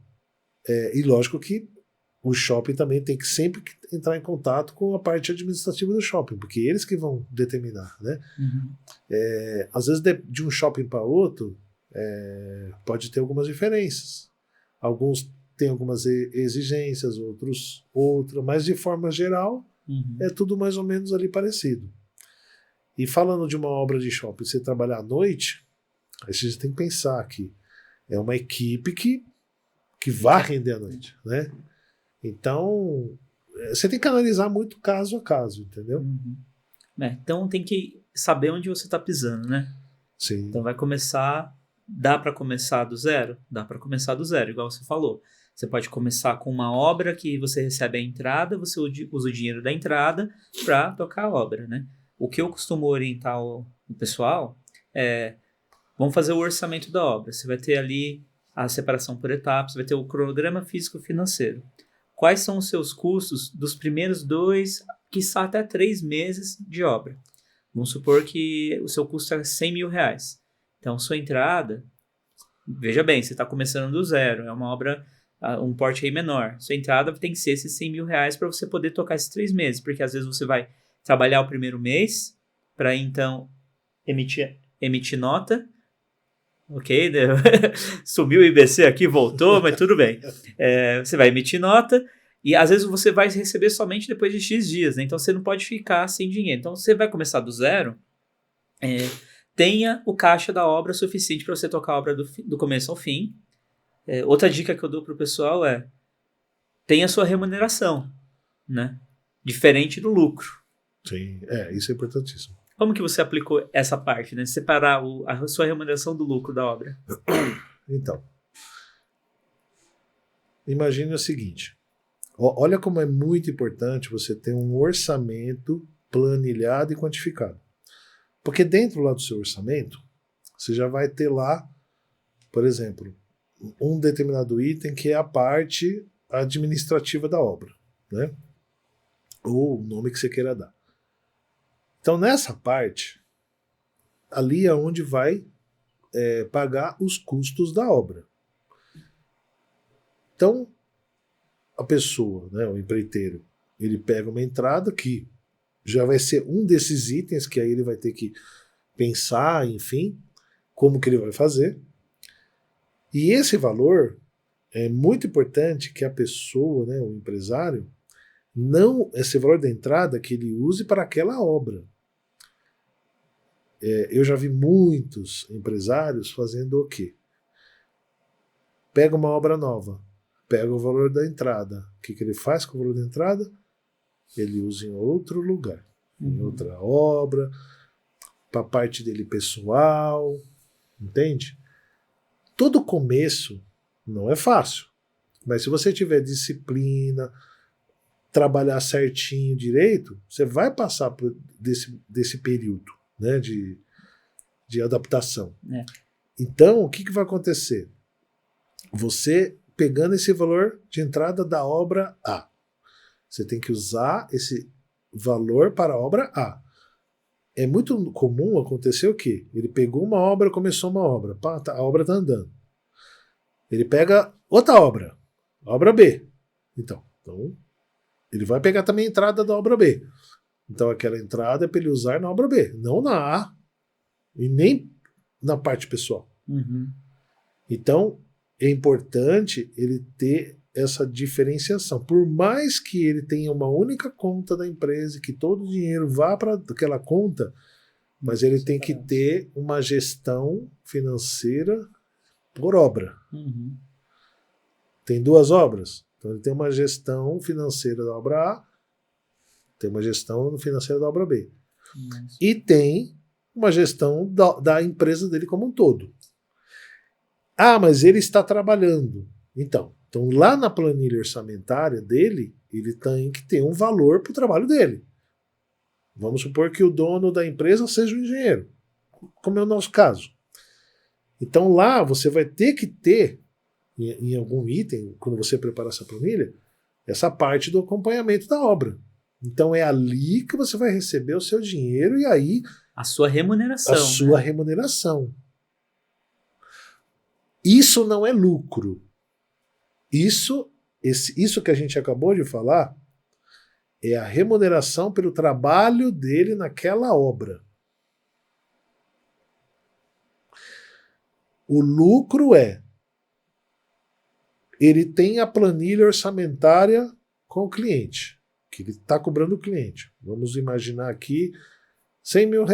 B: e lógico que o shopping também tem que sempre entrar em contato com a parte administrativa do shopping, porque eles que vão determinar, né?
A: Uhum.
B: Às vezes de um shopping para outro pode ter algumas diferenças. Alguns têm algumas exigências, outros outra, mas de forma geral é tudo mais ou menos ali parecido. E falando de uma obra de shopping, você trabalhar à noite, aí você tem que pensar que é uma equipe que vai render à noite, né? Então, você tem que analisar muito caso a caso, entendeu?
A: Então tem que saber onde você está pisando, né?
B: Sim.
A: Então vai começar, dá para começar do zero? Dá para começar do zero, igual você falou. Você pode começar com uma obra que você recebe a entrada, você usa o dinheiro da entrada para tocar a obra, né? O que eu costumo orientar o pessoal vamos fazer o orçamento da obra. Você vai ter ali a separação por etapas, vai ter o cronograma físico-financeiro. Quais são os seus custos dos primeiros 2, quiçá até 3 meses de obra? Vamos supor que o seu custo é 100 mil reais. Então, sua entrada, veja bem, você está começando do zero, é uma obra, um porte aí menor. Sua entrada tem que ser esses 100 mil reais para você poder tocar esses 3 meses, porque às vezes você vai trabalhar o primeiro mês para então emitir nota. Ok, sumiu o IBC aqui, voltou, mas tudo bem. Você vai emitir nota e às vezes você vai receber somente depois de X dias, né? Então você não pode ficar sem dinheiro. Então você vai começar do zero, tenha o caixa da obra suficiente para você tocar a obra do começo ao fim. Outra dica que eu dou para o pessoal tenha a sua remuneração, né? Diferente do lucro.
B: Sim, isso é importantíssimo.
A: Como que você aplicou essa parte, né? Separar a sua remuneração do lucro da obra?
B: Então, imagine o seguinte. Olha como é muito importante você ter um orçamento planilhado e quantificado. Porque dentro lá do seu orçamento, você já vai ter lá, por exemplo, um determinado item que é a parte administrativa da obra, né? Ou o nome que você queira dar. Então, nessa parte, ali é onde vai pagar os custos da obra. Então, a pessoa, né, o empreiteiro, ele pega uma entrada que já vai ser um desses itens que aí ele vai ter que pensar, enfim, como que ele vai fazer. E esse valor é muito importante que a pessoa, né, o empresário, esse valor da entrada que ele use para aquela obra. Eu já vi muitos empresários fazendo o quê? Pega uma obra nova, pega o valor da entrada. O que ele faz com o valor da entrada? Ele usa em outro lugar, em outra obra, para a parte dele pessoal, entende? Todo começo não é fácil, mas se você tiver disciplina, trabalhar certinho, direito, você vai passar desse período, né, de adaptação. Então, o que vai acontecer? Você pegando esse valor de entrada da obra A, você tem que usar esse valor para a obra A. É muito comum acontecer o quê? Ele pegou uma obra, começou uma obra, a obra está andando. Ele pega outra obra, a obra B. Então, ele vai pegar também a entrada da obra B. Então aquela entrada é para ele usar na obra B, não na A e nem na parte pessoal. Então é importante ele ter essa diferenciação. Por mais que ele tenha uma única conta da empresa, que todo o dinheiro vá para aquela conta, mas ele tem que ter uma gestão financeira por obra. Tem 2 obras, então ele tem uma gestão financeira da obra A, tem uma gestão financeira da obra B. e tem uma gestão da empresa dele como um todo. Ah, mas ele está trabalhando. Então lá na planilha orçamentária dele, ele tem que ter um valor para o trabalho dele. Vamos supor que o dono da empresa seja um engenheiro, como é o nosso caso. Então lá você vai ter que ter, em algum item, quando você prepara essa planilha, essa parte do acompanhamento da obra. Então é ali que você vai receber o seu dinheiro e aí
A: a sua remuneração.
B: A sua remuneração. Isso não é lucro. Isso que a gente acabou de falar é a remuneração pelo trabalho dele naquela obra. O lucro ele tem a planilha orçamentária com o cliente, que ele está cobrando o cliente. Vamos imaginar aqui R$100 mil.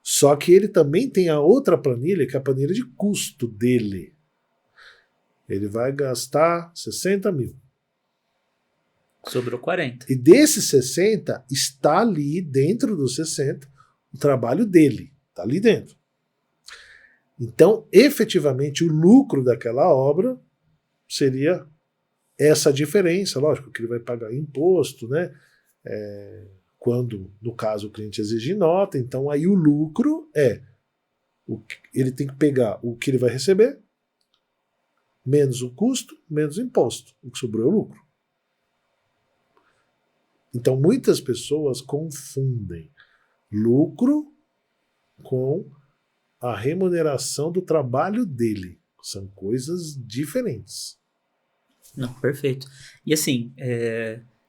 B: Só que ele também tem a outra planilha, que é a planilha de custo dele. Ele vai gastar 60 mil.
A: Sobrou 40.
B: E desses 60, está ali dentro dos 60 o trabalho dele. Está ali dentro. Então, efetivamente, o lucro daquela obra seria essa diferença. Lógico que ele vai pagar imposto, né? Quando, no caso, o cliente exige nota. Então, aí o lucro ele tem que pegar o que ele vai receber, menos o custo, menos o imposto. O que sobrou é o lucro. Então, muitas pessoas confundem lucro com a remuneração do trabalho dele. São coisas diferentes.
A: Não, perfeito. E assim,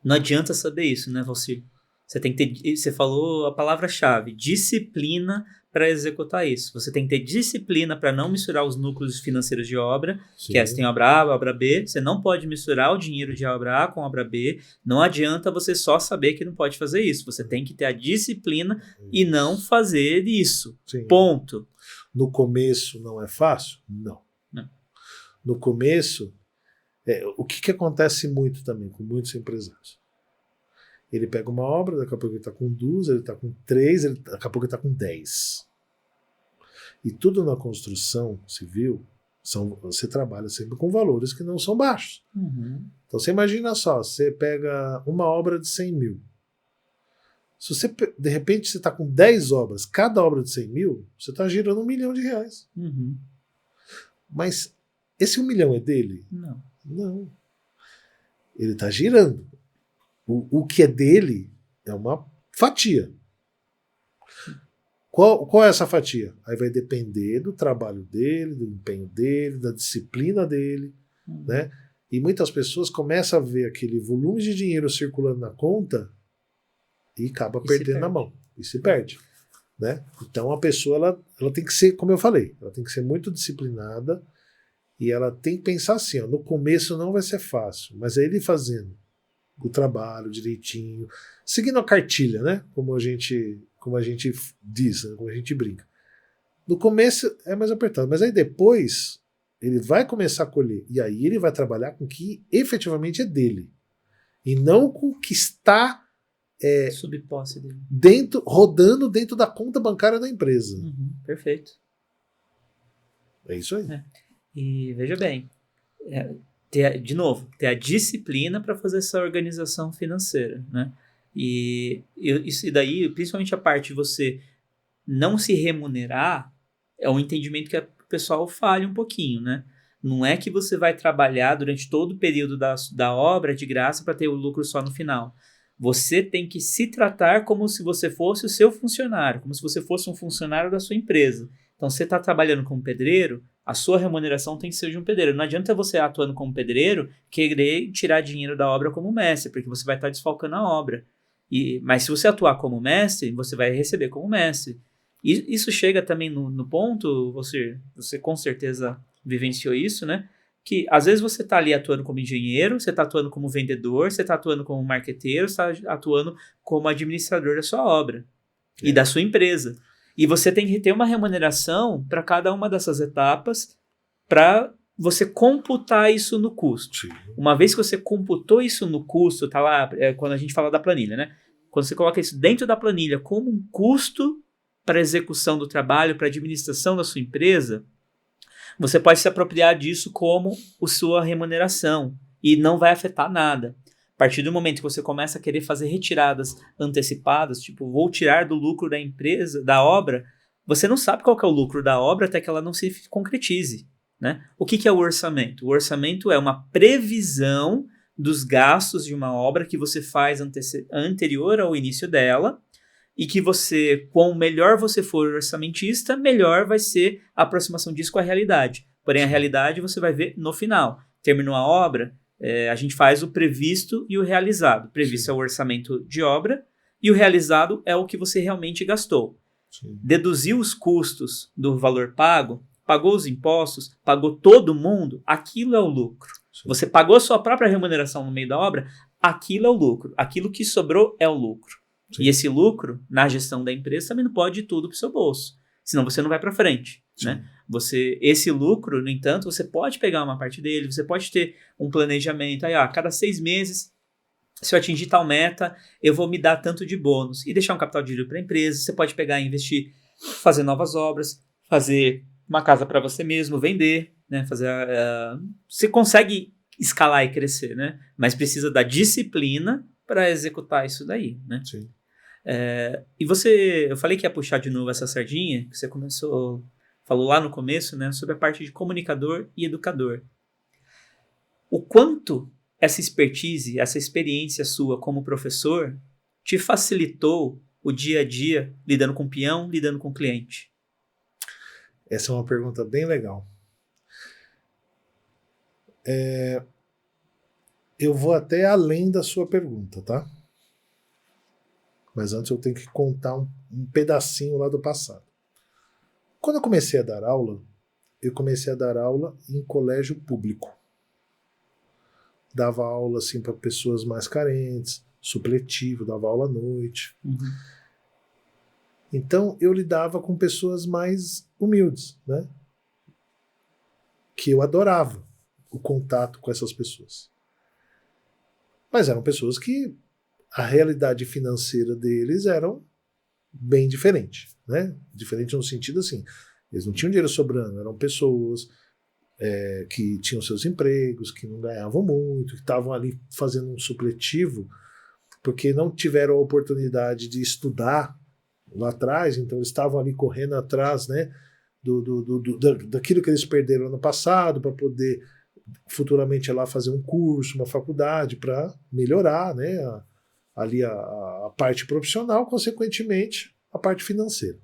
A: não adianta saber isso, né, Valcir? Você tem que ter, você falou a palavra-chave, disciplina para executar isso. Você tem que ter disciplina para não misturar os núcleos financeiros de obra,
B: Sim.
A: que você tem obra A, obra B. Você não pode misturar o dinheiro de obra A com obra B. Não adianta você só saber que não pode fazer isso. Você tem que ter a disciplina e não fazer isso.
B: Sim.
A: Ponto.
B: No começo não é fácil? Não. No começo, o que acontece muito também com muitos empresários? Ele pega uma obra, daqui a pouco ele está com 2, ele está com 3, daqui a pouco ele está com 10. E tudo na construção civil, você trabalha sempre com valores que não são baixos.
A: Uhum.
B: Então você imagina só, você pega uma obra de 100 mil. Se você, de repente, você está com 10 obras, cada obra de 100 mil, você está girando R$1 milhão.
A: Uhum.
B: Mas esse 1 milhão é dele?
A: Não.
B: Não. Ele está girando. O que é dele é uma fatia. Qual é essa fatia? Aí vai depender do trabalho dele, do empenho dele, da disciplina dele, né? E muitas pessoas começam a ver aquele volume de dinheiro circulando na conta e acaba perdendo a mão. E se perde. Né? Então a pessoa ela tem que ser, como eu falei, ela tem que ser muito disciplinada e ela tem que pensar assim, no começo não vai ser fácil, mas é ele fazendo o trabalho direitinho, seguindo a cartilha, né? Como a gente diz, né? Como a gente brinca. No começo é mais apertado, mas aí depois ele vai começar a colher e aí ele vai trabalhar com o que efetivamente é dele e não com o que está
A: sob posse dele.
B: Rodando dentro da conta bancária da empresa.
A: Uhum, perfeito.
B: É isso aí.
A: E veja bem, de novo, ter a disciplina para fazer essa organização financeira, né? E isso daí, principalmente a parte de você não se remunerar, é um entendimento que o pessoal falha um pouquinho, né? Não é que você vai trabalhar durante todo o período da obra de graça para ter o lucro só no final. Você tem que se tratar como se você fosse o seu funcionário, como se você fosse um funcionário da sua empresa. Então, você está trabalhando como pedreiro, a sua remuneração tem que ser de um pedreiro. Não adianta você atuando como pedreiro querer tirar dinheiro da obra como mestre, porque você vai estar desfalcando a obra. Mas se você atuar como mestre, você vai receber como mestre. E isso chega também no ponto, você com certeza vivenciou isso, né? Que às vezes você está ali atuando como engenheiro, você está atuando como vendedor, você está atuando como marqueteiro, você está atuando como administrador da sua obra e da sua empresa. E você tem que ter uma remuneração para cada uma dessas etapas para você computar isso no custo.
B: Sim.
A: Uma vez que você computou isso no custo, tá lá, quando a gente fala da planilha, né? quando você coloca isso dentro da planilha como um custo para a execução do trabalho, para a administração da sua empresa, você pode se apropriar disso como a sua remuneração e não vai afetar nada. A partir do momento que você começa a querer fazer retiradas antecipadas, tipo, vou tirar do lucro da empresa, da obra, você não sabe qual que é o lucro da obra até que ela não se concretize, né? O que é o orçamento? O orçamento é uma previsão dos gastos de uma obra que você faz anterior ao início dela e que você, quanto melhor você for orçamentista, melhor vai ser a aproximação disso com a realidade. Porém, a realidade você vai ver no final. Terminou a obra, a gente faz o previsto e o realizado. O previsto é o orçamento de obra e o realizado é o que você realmente gastou.
B: Sim.
A: Deduziu os custos do valor pago, pagou os impostos, pagou todo mundo, aquilo é o lucro.
B: Sim.
A: Você pagou a sua própria remuneração no meio da obra, aquilo é o lucro. Aquilo que sobrou é o lucro.
B: Sim.
A: E esse lucro, na gestão da empresa, também não pode ir tudo para o seu bolso. Senão você não vai para frente. Né? Esse lucro, no entanto, você pode pegar uma parte dele, você pode ter um planejamento. Aí, cada 6 meses, se eu atingir tal meta, eu vou me dar tanto de bônus. E deixar um capital de giro para a empresa. Você pode pegar e investir, fazer novas obras, fazer uma casa para você mesmo, vender. Né? Você consegue escalar e crescer, né? Mas precisa da disciplina para executar isso daí, né?
B: Sim.
A: E eu falei que ia puxar de novo essa sardinha, que você falou lá no começo, né, sobre a parte de comunicador e educador. O quanto essa expertise, essa experiência sua como professor te facilitou o dia a dia lidando com o peão, lidando com o cliente?
B: Essa é uma pergunta bem legal. Eu vou até além da sua pergunta, tá? Mas antes eu tenho que contar um pedacinho lá do passado. Quando eu comecei a dar aula, em colégio público. Dava aula assim para pessoas mais carentes, supletivo, dava aula à noite.
A: Uhum.
B: Então eu lidava com pessoas mais humildes, né? Que eu adorava o contato com essas pessoas. Mas eram pessoas que a realidade financeira deles era bem diferente, né? Diferente no sentido assim, eles não tinham dinheiro sobrando, eram pessoas que tinham seus empregos, que não ganhavam muito, que estavam ali fazendo um supletivo, porque não tiveram a oportunidade de estudar lá atrás, então eles estavam ali correndo atrás, né, daquilo que eles perderam no passado, para poder futuramente ir lá fazer um curso, uma faculdade, para melhorar, né, a parte profissional, consequentemente, a parte financeira.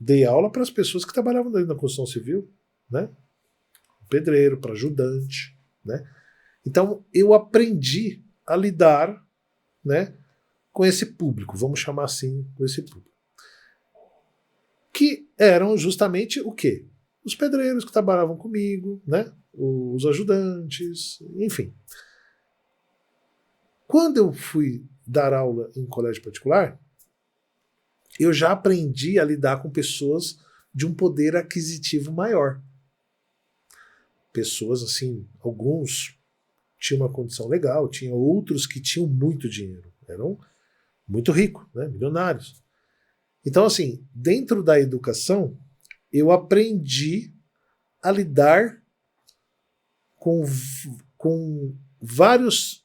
B: Dei aula para as pessoas que trabalhavam ali na construção civil, né? Pedreiro, para ajudante, né? Então, eu aprendi a lidar, né, com esse público, vamos chamar assim, com esse público. Que eram justamente o quê? Os pedreiros que trabalhavam comigo, né? Os ajudantes, enfim. Quando eu fui dar aula em colégio particular, eu já aprendi a lidar com pessoas de um poder aquisitivo maior. Pessoas assim, alguns tinham uma condição legal, tinha outros que tinham muito dinheiro, eram muito ricos, né, milionários. Então, assim, dentro da educação, eu aprendi a lidar com várias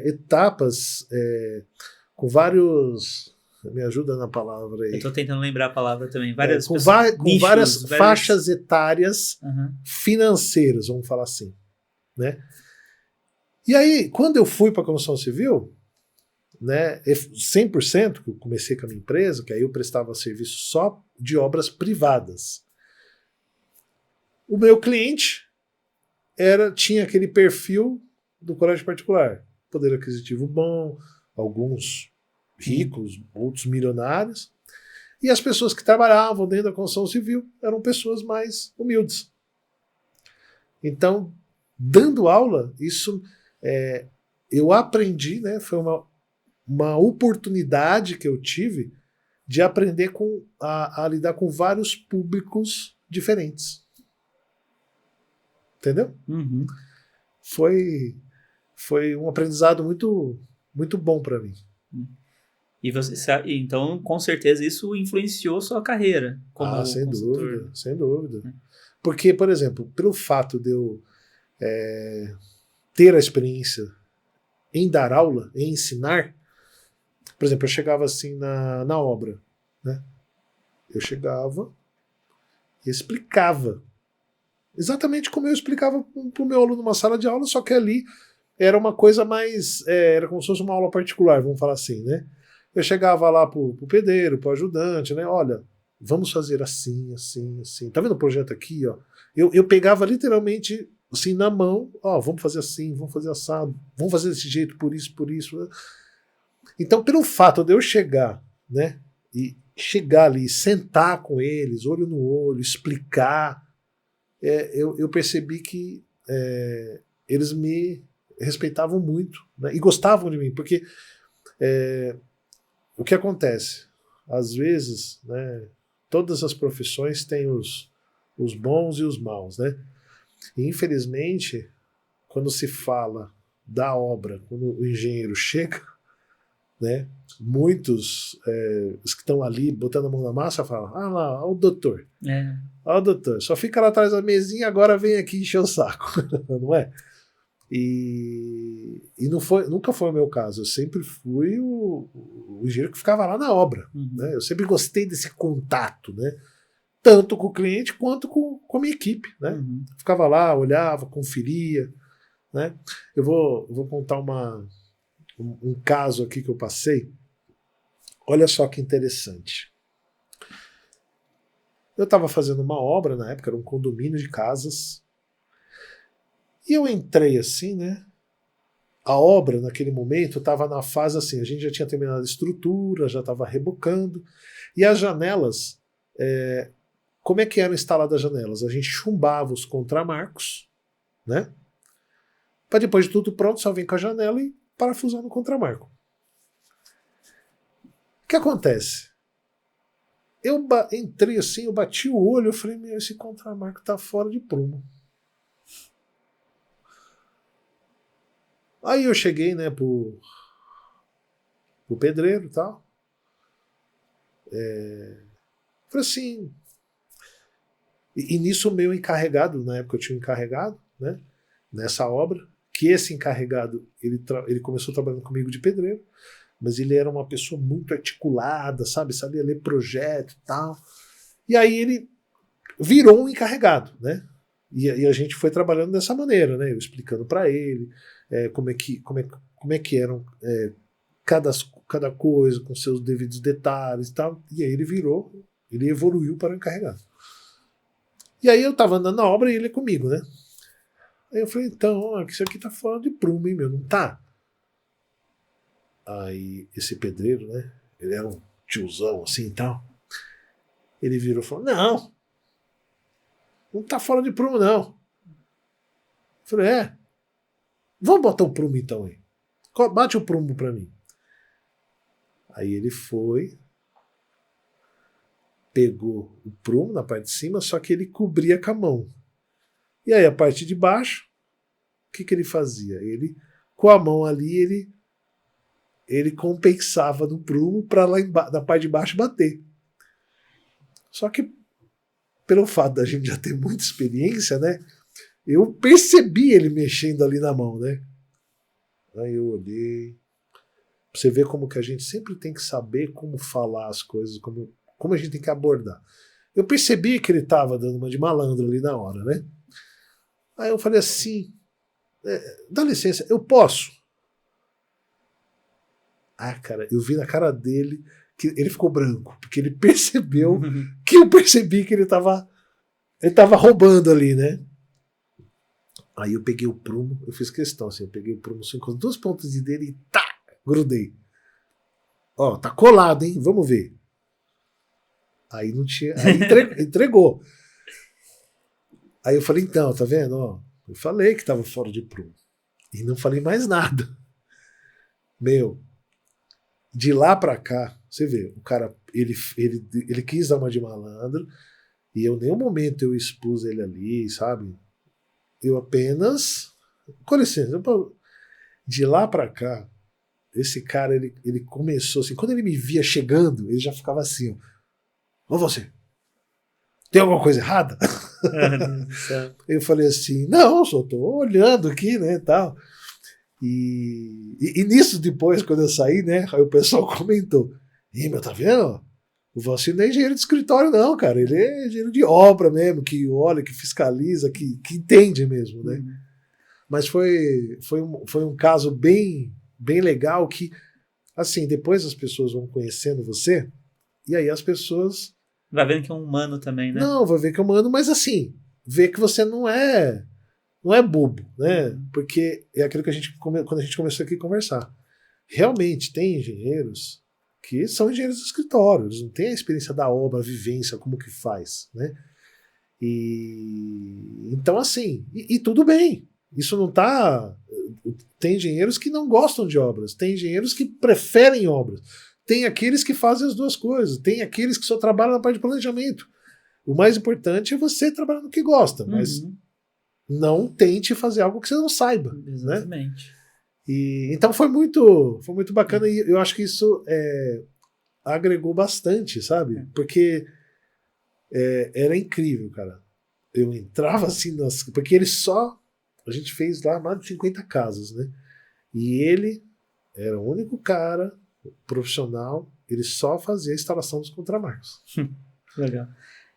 B: etapas, com vários... Me ajuda na palavra aí.
A: Eu estou tentando lembrar a palavra também. Várias
B: com várias faixas etárias
A: uhum.
B: financeiras, vamos falar assim. Né? E aí, quando eu fui para a construção civil, né, 100%, que eu comecei com a minha empresa, que aí eu prestava serviço só de obras privadas. O meu cliente tinha aquele perfil do colégio particular. Poder aquisitivo bom, alguns ricos, outros milionários. E as pessoas que trabalhavam dentro da construção civil eram pessoas mais humildes. Então, dando aula, isso eu aprendi, né, foi uma oportunidade que eu tive de aprender a lidar com vários públicos diferentes. Entendeu?
A: Uhum.
B: Foi foi um aprendizado muito, muito bom para mim.
A: E então, com certeza, isso influenciou sua carreira como
B: Sem
A: consultor.
B: dúvida, sem dúvida. Porque, por exemplo, pelo fato de eu ter a experiência em dar aula, em ensinar, por exemplo, eu chegava assim na obra, né? Eu chegava e explicava exatamente como eu explicava para o meu aluno numa sala de aula, só que ali era uma coisa mais, era como se fosse uma aula particular, vamos falar assim, né? Eu chegava lá pro pedreiro, pro ajudante, né? Olha, vamos fazer assim, assim, assim. Tá vendo o projeto aqui, ó? Eu pegava literalmente assim na mão, ó, vamos fazer assim, vamos fazer assado, vamos fazer desse jeito, por isso, por isso. Então, pelo fato de eu chegar, né? E chegar ali, sentar com eles, olho no olho, explicar, eu percebi que eles me respeitavam muito, né? E gostavam de mim, porque o que acontece? Às vezes, né, todas as profissões têm os bons e os maus, né? E, infelizmente, quando se fala da obra, quando o engenheiro chega, né, muitos, os que estão ali botando a mão na massa, falam: ah lá, olha o doutor. Olha o doutor, só fica lá atrás da mesinha, agora vem aqui encher o saco. Não é? E nunca foi o meu caso. Eu sempre fui o engenheiro que ficava lá na obra. Né? Eu sempre gostei desse contato, né? Tanto com o cliente quanto com a minha equipe. Né? Ficava lá, olhava, conferia. Né? Eu vou contar um caso aqui que eu passei. Olha só que interessante. Eu estava fazendo uma obra na época, era um condomínio de casas. E eu entrei assim, né? A obra, naquele momento, estava na fase assim, a gente já tinha terminado a estrutura, já estava rebocando. E as janelas, como é que eram instaladas as janelas? A gente chumbava os contramarcos, né? Para depois de tudo pronto, só vir com a janela e parafusar no contramarco. O que acontece? Eu entrei assim, eu bati o olho, eu falei, meu, esse contramarco tá fora de prumo. Aí eu cheguei, né, pro pedreiro e tal. Falei assim. E nisso o meu encarregado, na época eu tinha um encarregado, né, nessa obra, que esse encarregado, ele começou trabalhando comigo de pedreiro, mas ele era uma pessoa muito articulada, sabe, sabia ler projeto e tal. E aí ele virou um encarregado, né? E a gente foi trabalhando dessa maneira, né? Eu explicando para ele como é que eram cada coisa, com seus devidos detalhes e tal. E aí ele evoluiu para encarregado. E aí eu tava andando na obra e ele comigo, né? Aí eu falei, então, ó, isso aqui tá fora de prumo, hein, meu? Não tá? Aí esse pedreiro, né? Ele era um tiozão assim e tal. Ele virou e falou, não tá fora de prumo, não. Eu falei, vamos botar o prumo então aí. Bate o prumo pra mim. Aí ele foi, pegou o prumo na parte de cima, só que ele cobria com a mão. E aí a parte de baixo, o que ele fazia? Ele, com a mão ali, ele compensava no prumo para lá na parte de baixo bater. Só que, pelo fato da gente já ter muita experiência, né? Eu percebi ele mexendo ali na mão, né? Aí eu olhei. Pra você ver como que a gente sempre tem que saber como falar as coisas, como a gente tem que abordar. Eu percebi que ele estava dando uma de malandro ali na hora, né? Aí eu falei assim, dá licença, eu posso? Ah, cara, eu vi na cara dele que ele ficou branco, porque ele percebeu que eu percebi que ele tava roubando ali, né? Aí eu peguei o prumo, eu fiz questão, assim, eu peguei o prumo assim, com as duas pontas de dele e tá, grudei. Ó, tá colado, hein? Vamos ver. Aí não tinha, aí entregou. Aí eu falei, então, tá vendo? Ó, eu falei que tava fora de prumo. E não falei mais nada. Meu, de lá pra cá, você vê, o cara, ele quis dar uma de malandro, e eu em nenhum momento eu expus ele ali, sabe? Eu apenas, com licença, De lá para cá, esse cara, ele começou assim, quando ele me via chegando, ele já ficava assim, ó, você, tem alguma coisa errada? Eu falei assim, não, só tô olhando aqui, né, tal. E nisso depois, quando eu saí, né, aí o pessoal comentou, meu, tá vendo? O Valcir não é engenheiro de escritório não, cara, ele é engenheiro de obra mesmo, que olha, que fiscaliza, que entende mesmo, né. Mas foi um caso bem legal que, assim, depois as pessoas vão conhecendo você, e aí as pessoas...
A: Vai vendo que é um humano também, né?
B: Não, vai ver que é humano, mas assim, vê que você não é bobo, né? Porque é aquilo que quando a gente começou aqui a conversar. Realmente tem engenheiros que são engenheiros de escritório, eles não têm a experiência da obra, a vivência, como que faz, né? Então, assim, e tudo bem. Isso não tá... Tem engenheiros que não gostam de obras, tem engenheiros que preferem obras, tem aqueles que fazem as duas coisas, tem aqueles que só trabalham na parte de planejamento. O mais importante é você trabalhar no que gosta, mas não tente fazer algo que você não saiba.
A: Exatamente.
B: Né? Então foi muito bacana e eu acho que isso agregou bastante, sabe? Porque era incrível, cara. Eu entrava assim, porque a gente fez lá mais de 50 casas, né? E ele era o único cara profissional, ele só fazia a instalação dos contramarcos.
A: Legal.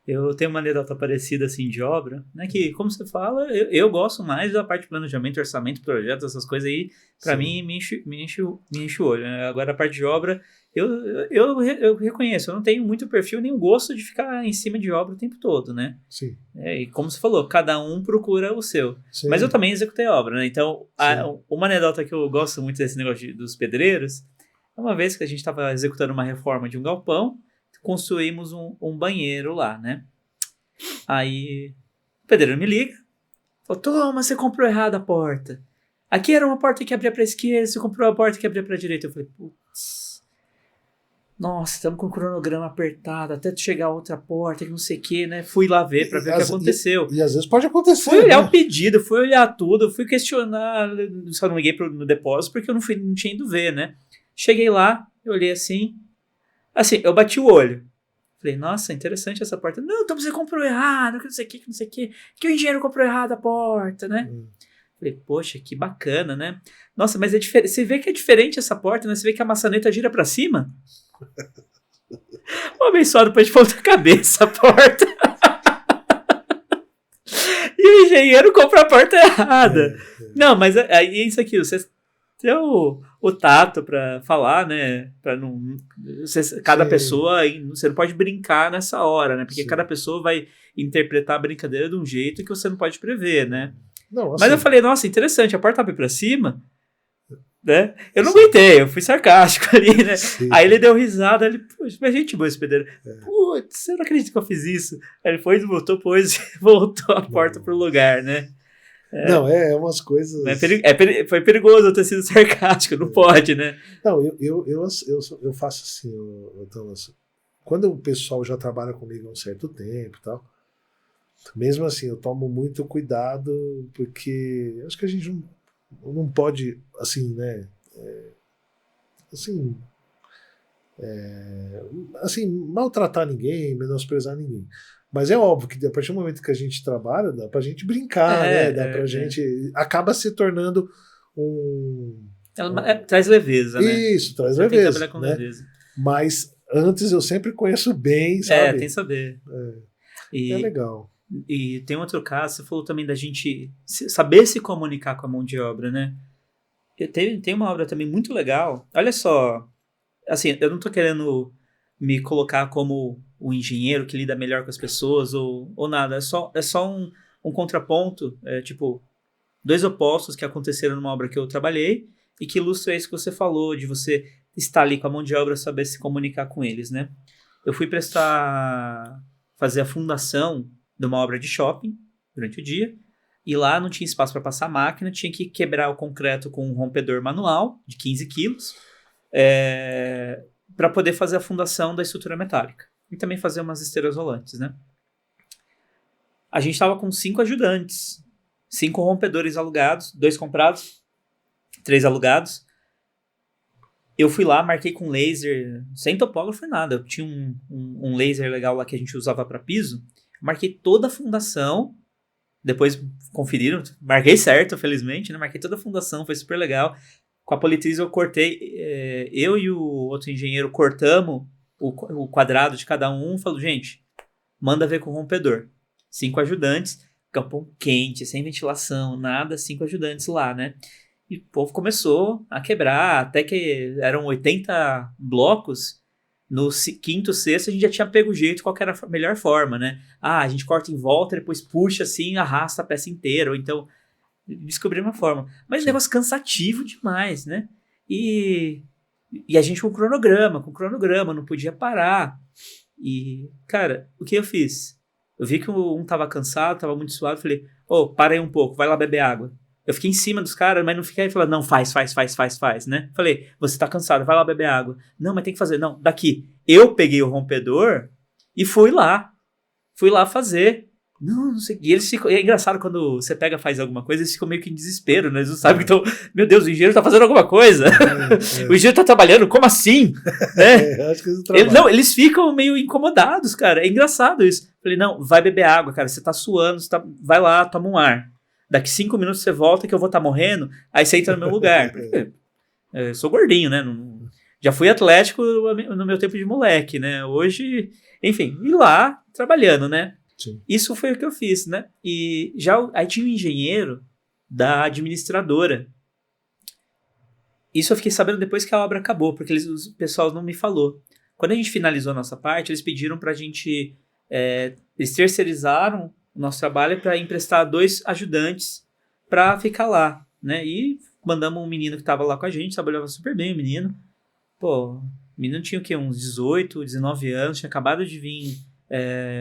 A: Eu tenho uma anedota parecida assim de obra, né? Que, como você fala, eu gosto mais da parte de planejamento, orçamento, projetos, essas coisas aí, pra mim me enche o olho. Né? Agora, a parte de obra, eu reconheço, eu não tenho muito perfil nem o gosto de ficar em cima de obra o tempo todo, né?
B: Sim.
A: E como você falou, cada um procura o seu. Sim. Mas eu também executei obra, né? Então, uma anedota que eu gosto muito desse negócio dos pedreiros, uma vez que a gente estava executando uma reforma de um galpão, construímos um banheiro lá, né? Aí o pedreiro me liga, falou, toma, você comprou errado a porta. Aqui era uma porta que abria para a esquerda, você comprou a porta que abria para a direita. Eu falei, putz, nossa, estamos com o cronograma apertado, até chegar a outra porta, que não sei o que, né? Fui lá ver para ver o que aconteceu.
B: E às vezes pode acontecer.
A: Fui olhar o pedido, fui olhar tudo, fui questionar, só não liguei no depósito porque eu não tinha ido ver, né? Cheguei lá, eu olhei assim, eu bati o olho. Falei, nossa, interessante essa porta. Não, então você comprou errado, que não sei o que, que o engenheiro comprou errado a porta, né? Falei, poxa, que bacana, né? Nossa, mas é diferente. Você vê que é diferente essa porta, né? Você vê que a maçaneta gira pra cima? O abençoado pôs de ponta cabeça a porta. E o engenheiro compra a porta errada. Não, mas é isso aqui, você tem o tato pra falar, né? Pra não. Cada pessoa. Você não pode brincar nessa hora, né? Porque cada pessoa vai interpretar a brincadeira de um jeito que você não pode prever, né?
B: Não,
A: mas eu falei, nossa, interessante, a porta abre pra cima, né? Eu não aguentei, eu fui sarcástico ali, né? Aí ele deu risada, ele, poxa, mas gente boa esse pedreiro. Putz, eu não acredito que eu fiz isso. Aí ele foi, voltou a porta pro lugar, né?
B: Não, umas coisas...
A: Foi perigoso eu ter sido sarcástico, não pode, né?
B: Não, eu faço assim, quando o pessoal já trabalha comigo há um certo tempo e tal, mesmo assim, eu tomo muito cuidado, porque acho que a gente não pode, assim, né, assim, maltratar ninguém, menosprezar ninguém. Mas é óbvio que a partir do momento que a gente trabalha, dá pra gente brincar, né? Dá pra gente... Acaba se tornando
A: traz leveza, né?
B: Isso, traz leveza. Tem que trabalhar com leveza. Mas antes eu sempre conheço bem, sabe?
A: Tem que saber.
B: É legal.
A: E tem outro caso, você falou também da gente saber se comunicar com a mão de obra, né? Tem uma obra também muito legal. Olha só, assim, eu não tô querendo me colocar como o engenheiro que lida melhor com as pessoas ou nada. É só um contraponto, tipo, dois opostos que aconteceram numa obra que eu trabalhei e que ilustra isso que você falou, de você estar ali com a mão de obra, saber se comunicar com eles, né? Eu fui fazer a fundação de uma obra de shopping durante o dia, e lá não tinha espaço para passar máquina, tinha que quebrar o concreto com um rompedor manual de 15 quilos para poder fazer a fundação da estrutura metálica e também fazer umas esteiras rolantes, né? A gente estava com 5 ajudantes, 5 rompedores alugados, 2 comprados, 3 alugados. Eu fui lá, marquei com laser, sem topógrafo, nada. Eu tinha um laser legal lá que a gente usava para piso. Marquei toda a fundação. Depois conferiram, marquei certo, felizmente, né? Marquei toda a fundação, foi super legal. Com a Politriz eu cortei, eu e o outro engenheiro cortamos o quadrado de cada um. Falou, gente, manda ver com o rompedor. 5 ajudantes, campão quente, sem ventilação, nada, 5 ajudantes lá, né? E o povo começou a quebrar, até que eram 80 blocos. No quinto, sexto, a gente já tinha pego o jeito, qual que era a melhor forma, né? A gente corta em volta, depois puxa assim, arrasta a peça inteira, ou então descobrir uma forma. Mas um negócio cansativo demais, né? E a gente com cronograma, não podia parar. E, cara, o que eu fiz? Eu vi que um tava cansado, tava muito suado, falei, para aí um pouco, vai lá beber água. Eu fiquei em cima dos caras, mas não fiquei falando, não, faz, né? Falei, você tá cansado, vai lá beber água. Não, mas tem que fazer. Não, daqui. Eu peguei o rompedor e fui lá fazer. Não sei. E eles ficam. É engraçado quando você pega e faz alguma coisa, eles ficam meio que em desespero, né? Eles não sabem que estão. Meu Deus, o engenheiro tá fazendo alguma coisa. O engenheiro tá trabalhando, como assim? Né?
B: Acho que eles
A: eles ficam meio incomodados, cara. É engraçado isso. Falei, não, vai beber água, cara. Você tá suando, vai lá, toma um ar. Daqui 5 minutos você volta que eu vou estar morrendo, aí você entra no meu lugar. Porque eu sou gordinho, né? Já fui atlético no meu tempo de moleque, né? Hoje, enfim, ir lá trabalhando, né?
B: Sim.
A: Isso foi o que eu fiz, né? E aí tinha um engenheiro da administradora. Isso eu fiquei sabendo depois que a obra acabou, porque o pessoal não me falou. Quando a gente finalizou a nossa parte, eles pediram pra gente... eles terceirizaram o nosso trabalho para emprestar 2 ajudantes para ficar lá, né? E mandamos um menino que estava lá com a gente, trabalhava super bem o menino. Pô, o menino tinha o quê? Uns 18, 19 anos, tinha acabado de vir,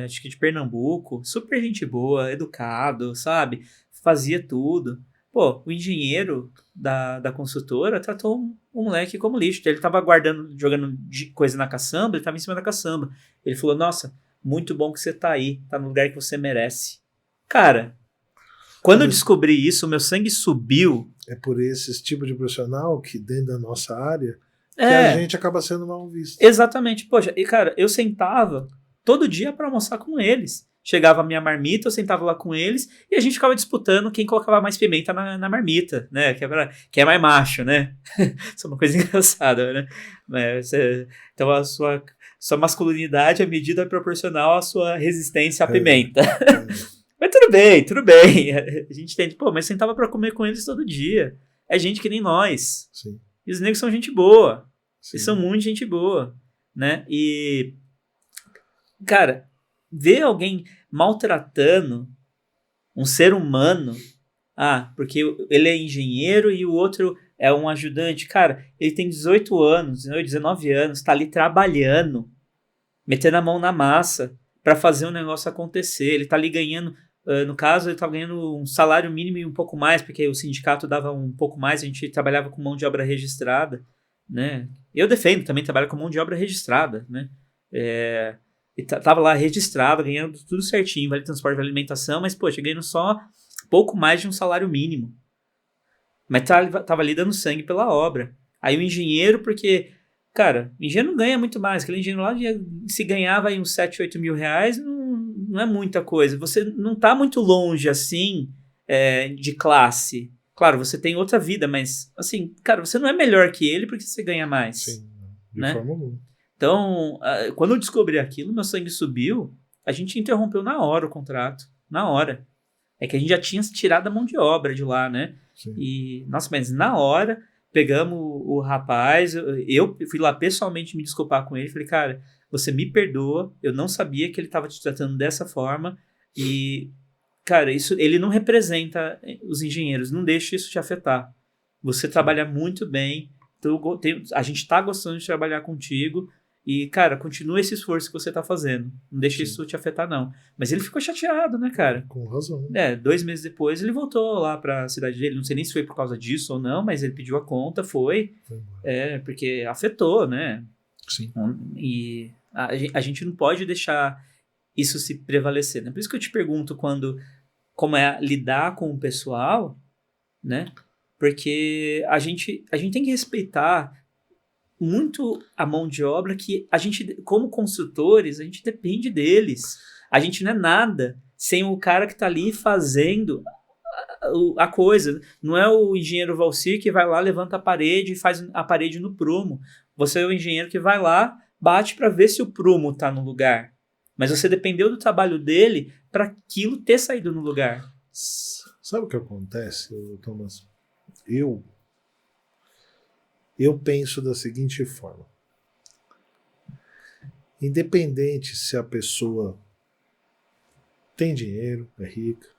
A: acho que de Pernambuco, super gente boa, educado, sabe? Fazia tudo. Pô, o engenheiro da consultora tratou um moleque como lixo. Ele tava jogando coisa na caçamba, ele tava em cima da caçamba. Ele falou, nossa, muito bom que você tá aí, tá no lugar que você merece. Cara, quando eu descobri isso, o meu sangue subiu.
B: É por esse tipo de profissional que dentro da nossa área que a gente acaba sendo mal visto.
A: Exatamente. Poxa, e cara, eu sentava todo dia para almoçar com eles. Chegava a minha marmita, eu sentava lá com eles e a gente ficava disputando quem colocava mais pimenta na marmita, né? Que é mais macho, né? Isso é uma coisa engraçada, né? Então a sua masculinidade, a medida é proporcional à sua resistência à pimenta. Mas tudo bem. A gente tem, mas sentava pra comer com eles todo dia. É gente que nem nós.
B: Sim.
A: E os negros são gente boa.
B: Sim.
A: Eles são muito gente boa, né? E, cara, ver alguém maltratando um ser humano, porque ele é engenheiro e o outro é um ajudante. Cara, ele tem 18 anos, 19 anos, tá ali trabalhando, metendo a mão na massa para fazer um negócio acontecer. Ele tá ali ganhando, no caso, ele tá ganhando um salário mínimo e um pouco mais, porque o sindicato dava um pouco mais, a gente trabalhava com mão de obra registrada, né? Eu defendo também trabalhar com mão de obra registrada, né? E tava lá registrado, ganhando tudo certinho, vale transporte, vale alimentação, mas, poxa, ganhando só pouco mais de um salário mínimo. Mas tava ali dando sangue pela obra. Aí o engenheiro, porque, cara, o engenheiro não ganha muito mais. Aquele engenheiro lá, se ganhava aí uns 7, 8 mil reais, não é muita coisa. Você não tá muito longe, assim, de classe. Claro, você tem outra vida, mas, assim, cara, você não é melhor que ele porque você ganha mais.
B: Sim, de
A: né?
B: forma alguma.
A: Então, quando eu descobri aquilo, meu sangue subiu, a gente interrompeu na hora o contrato. Na hora. É que a gente já tinha tirado a mão de obra de lá, né?
B: Sim.
A: E, nossa, mas na hora, pegamos o rapaz, eu fui lá pessoalmente me desculpar com ele, falei, cara, você me perdoa, eu não sabia que ele estava te tratando dessa forma e, cara, ele não representa os engenheiros, não deixe isso te afetar. Você trabalha muito bem, a gente está gostando de trabalhar contigo e, cara, continua esse esforço que você tá fazendo. Não deixa isso te afetar, não. Mas ele ficou chateado, né, cara?
B: Com razão.
A: 2 meses depois, ele voltou lá pra cidade dele. Não sei nem se foi por causa disso ou não, mas ele pediu a conta, foi. Porque afetou, né?
B: Sim.
A: E a gente não pode deixar isso se prevalecer, né? Por isso que eu te pergunto como é lidar com o pessoal, né? Porque a gente tem que respeitar muito a mão de obra que a gente, como construtores, a gente depende deles. A gente não é nada sem o cara que está ali fazendo a coisa. Não é o engenheiro Valcir que vai lá, levanta a parede e faz a parede no prumo. Você é o engenheiro que vai lá, bate para ver se o prumo está no lugar. Mas você dependeu do trabalho dele para aquilo ter saído no lugar.
B: Sabe o que acontece, Thomas? Eu penso da seguinte forma. Independente se a pessoa tem dinheiro, é rica,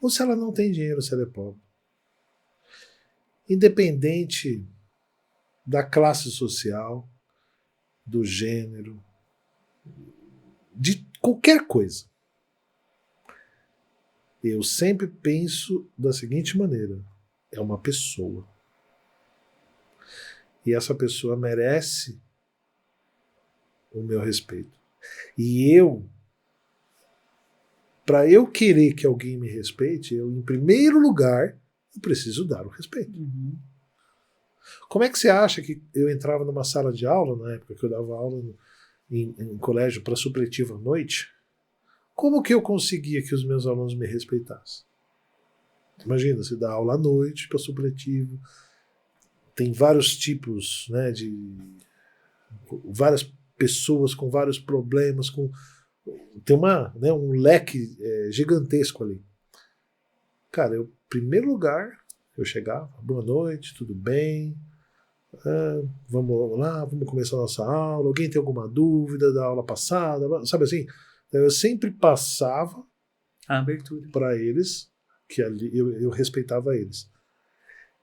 B: ou se ela não tem dinheiro, se ela é pobre. Independente da classe social, do gênero, de qualquer coisa. Eu sempre penso da seguinte maneira: é uma pessoa. E essa pessoa merece o meu respeito. E para eu querer que alguém me respeite, em primeiro lugar, eu preciso dar o respeito.
A: Uhum.
B: Como é que você acha que eu entrava numa sala de aula, na época que eu dava aula em colégio para supletivo à noite? Como que eu conseguia que os meus alunos me respeitassem? Imagina, você dá aula à noite para supletivo, tem vários tipos, né, de várias pessoas com vários problemas, tem um leque gigantesco ali. Cara, em primeiro lugar, eu chegava, boa noite, tudo bem? Vamos lá, vamos começar a nossa aula. Alguém tem alguma dúvida da aula passada? Sabe assim? Então, eu sempre passava
A: A abertura
B: para eles que ali eu respeitava eles.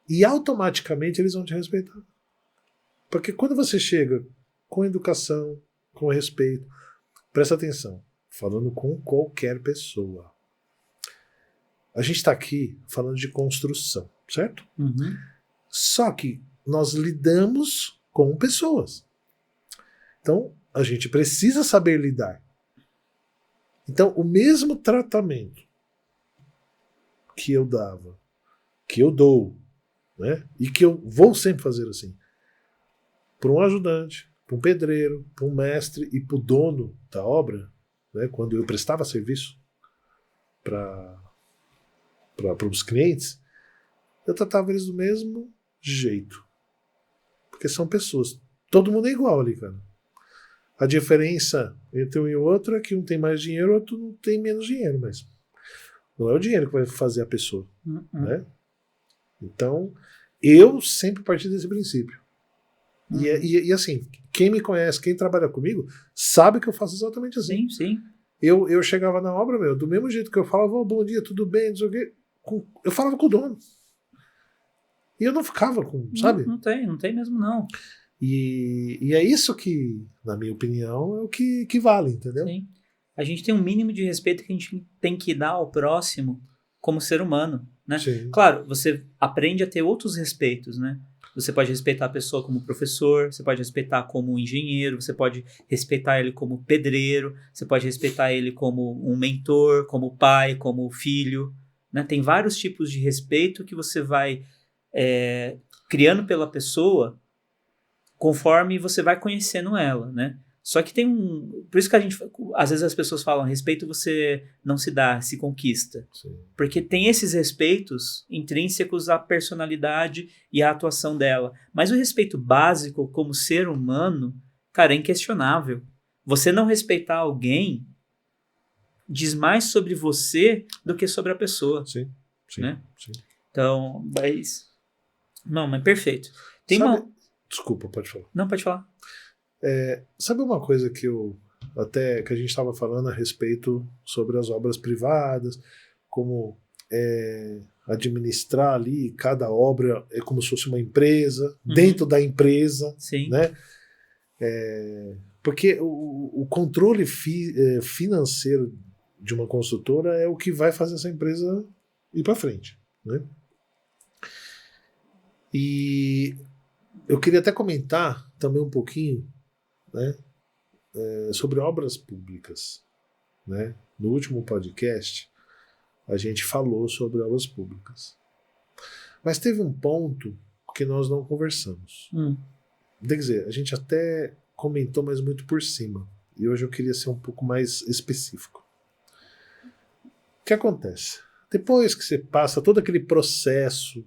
B: E automaticamente eles vão te respeitar. Porque quando você chega com educação, com respeito, presta atenção, falando com qualquer pessoa. A gente está aqui falando de construção, certo?
A: Uhum.
B: Só que nós lidamos com pessoas. Então, a gente precisa saber lidar. Então, o mesmo tratamento que eu dava, que eu dou, né, e que eu vou sempre fazer assim, para um ajudante, para um pedreiro, para um mestre e para o dono da obra, né, quando eu prestava serviço para os clientes, eu tratava eles do mesmo jeito. Porque são pessoas. Todo mundo é igual ali, cara. A diferença entre um e o outro é que um tem mais dinheiro, o outro não tem menos dinheiro, mas não é o dinheiro que vai fazer a pessoa. Né? Então, eu sempre parti desse princípio. E assim, quem me conhece, quem trabalha comigo, sabe que eu faço exatamente assim.
A: Sim, sim.
B: Eu chegava na obra, do mesmo jeito que eu falava, oh, bom dia, tudo bem, não sei o quê, eu falava com o dono. E eu não ficava com, sabe?
A: Não tem mesmo não.
B: E é isso que, na minha opinião, é o que vale, entendeu?
A: Sim. A gente tem um mínimo de respeito que a gente tem que dar ao próximo como ser humano, né?
B: Sim.
A: Claro, você aprende a ter outros respeitos, né? Você pode respeitar a pessoa como professor, você pode respeitar como engenheiro, você pode respeitar ele como pedreiro, você pode respeitar ele como um mentor, como pai, como filho, né? Tem vários tipos de respeito que você vai criando pela pessoa conforme você vai conhecendo ela, né? Só que tem por isso que às vezes as pessoas falam, respeito você não se dá, se conquista.
B: Sim.
A: Porque tem esses respeitos intrínsecos à personalidade e à atuação dela. Mas o respeito básico como ser humano, cara, é inquestionável. Você não respeitar alguém diz mais sobre você do que sobre a pessoa.
B: Sim.
A: Né?
B: Sim.
A: Então, mas perfeito. Tem
B: Sabe,
A: uma...
B: Desculpa, pode falar.
A: Não, pode falar.
B: Sabe uma coisa que que a gente estava falando a respeito sobre as obras privadas, como administrar ali cada obra é como se fosse uma empresa, dentro da empresa.
A: Sim.
B: Né? Porque o controle financeiro de uma construtora é o que vai fazer essa empresa ir para frente. Né? E eu queria até comentar também um pouquinho, né, sobre obras públicas. Né? No último podcast, a gente falou sobre obras públicas. Mas teve um ponto que nós não conversamos. Quer dizer, a gente até comentou, mas muito por cima. E hoje eu queria ser um pouco mais específico. O que acontece? Depois que você passa todo aquele processo,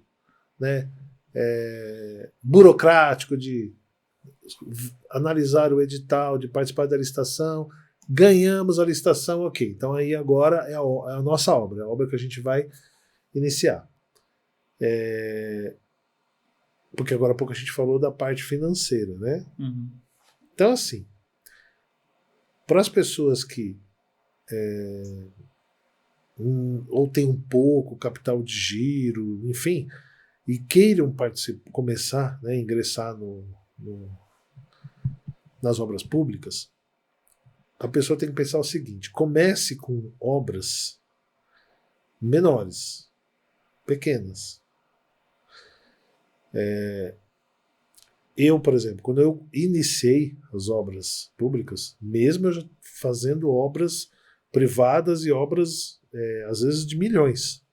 B: né, burocrático de analisar o edital, de participar da licitação, ganhamos a licitação, ok. Então aí agora é a nossa obra, a obra que a gente vai iniciar. Porque agora há pouco a gente falou da parte financeira, né? Então, assim, para as pessoas que ou têm um pouco capital de giro, enfim, e queiram começar, né, ingressar nas obras públicas, a pessoa tem que pensar o seguinte: comece com obras menores, pequenas. Eu, por exemplo, quando eu iniciei as obras públicas, mesmo eu já fazendo obras privadas e obras, às vezes, de milhões,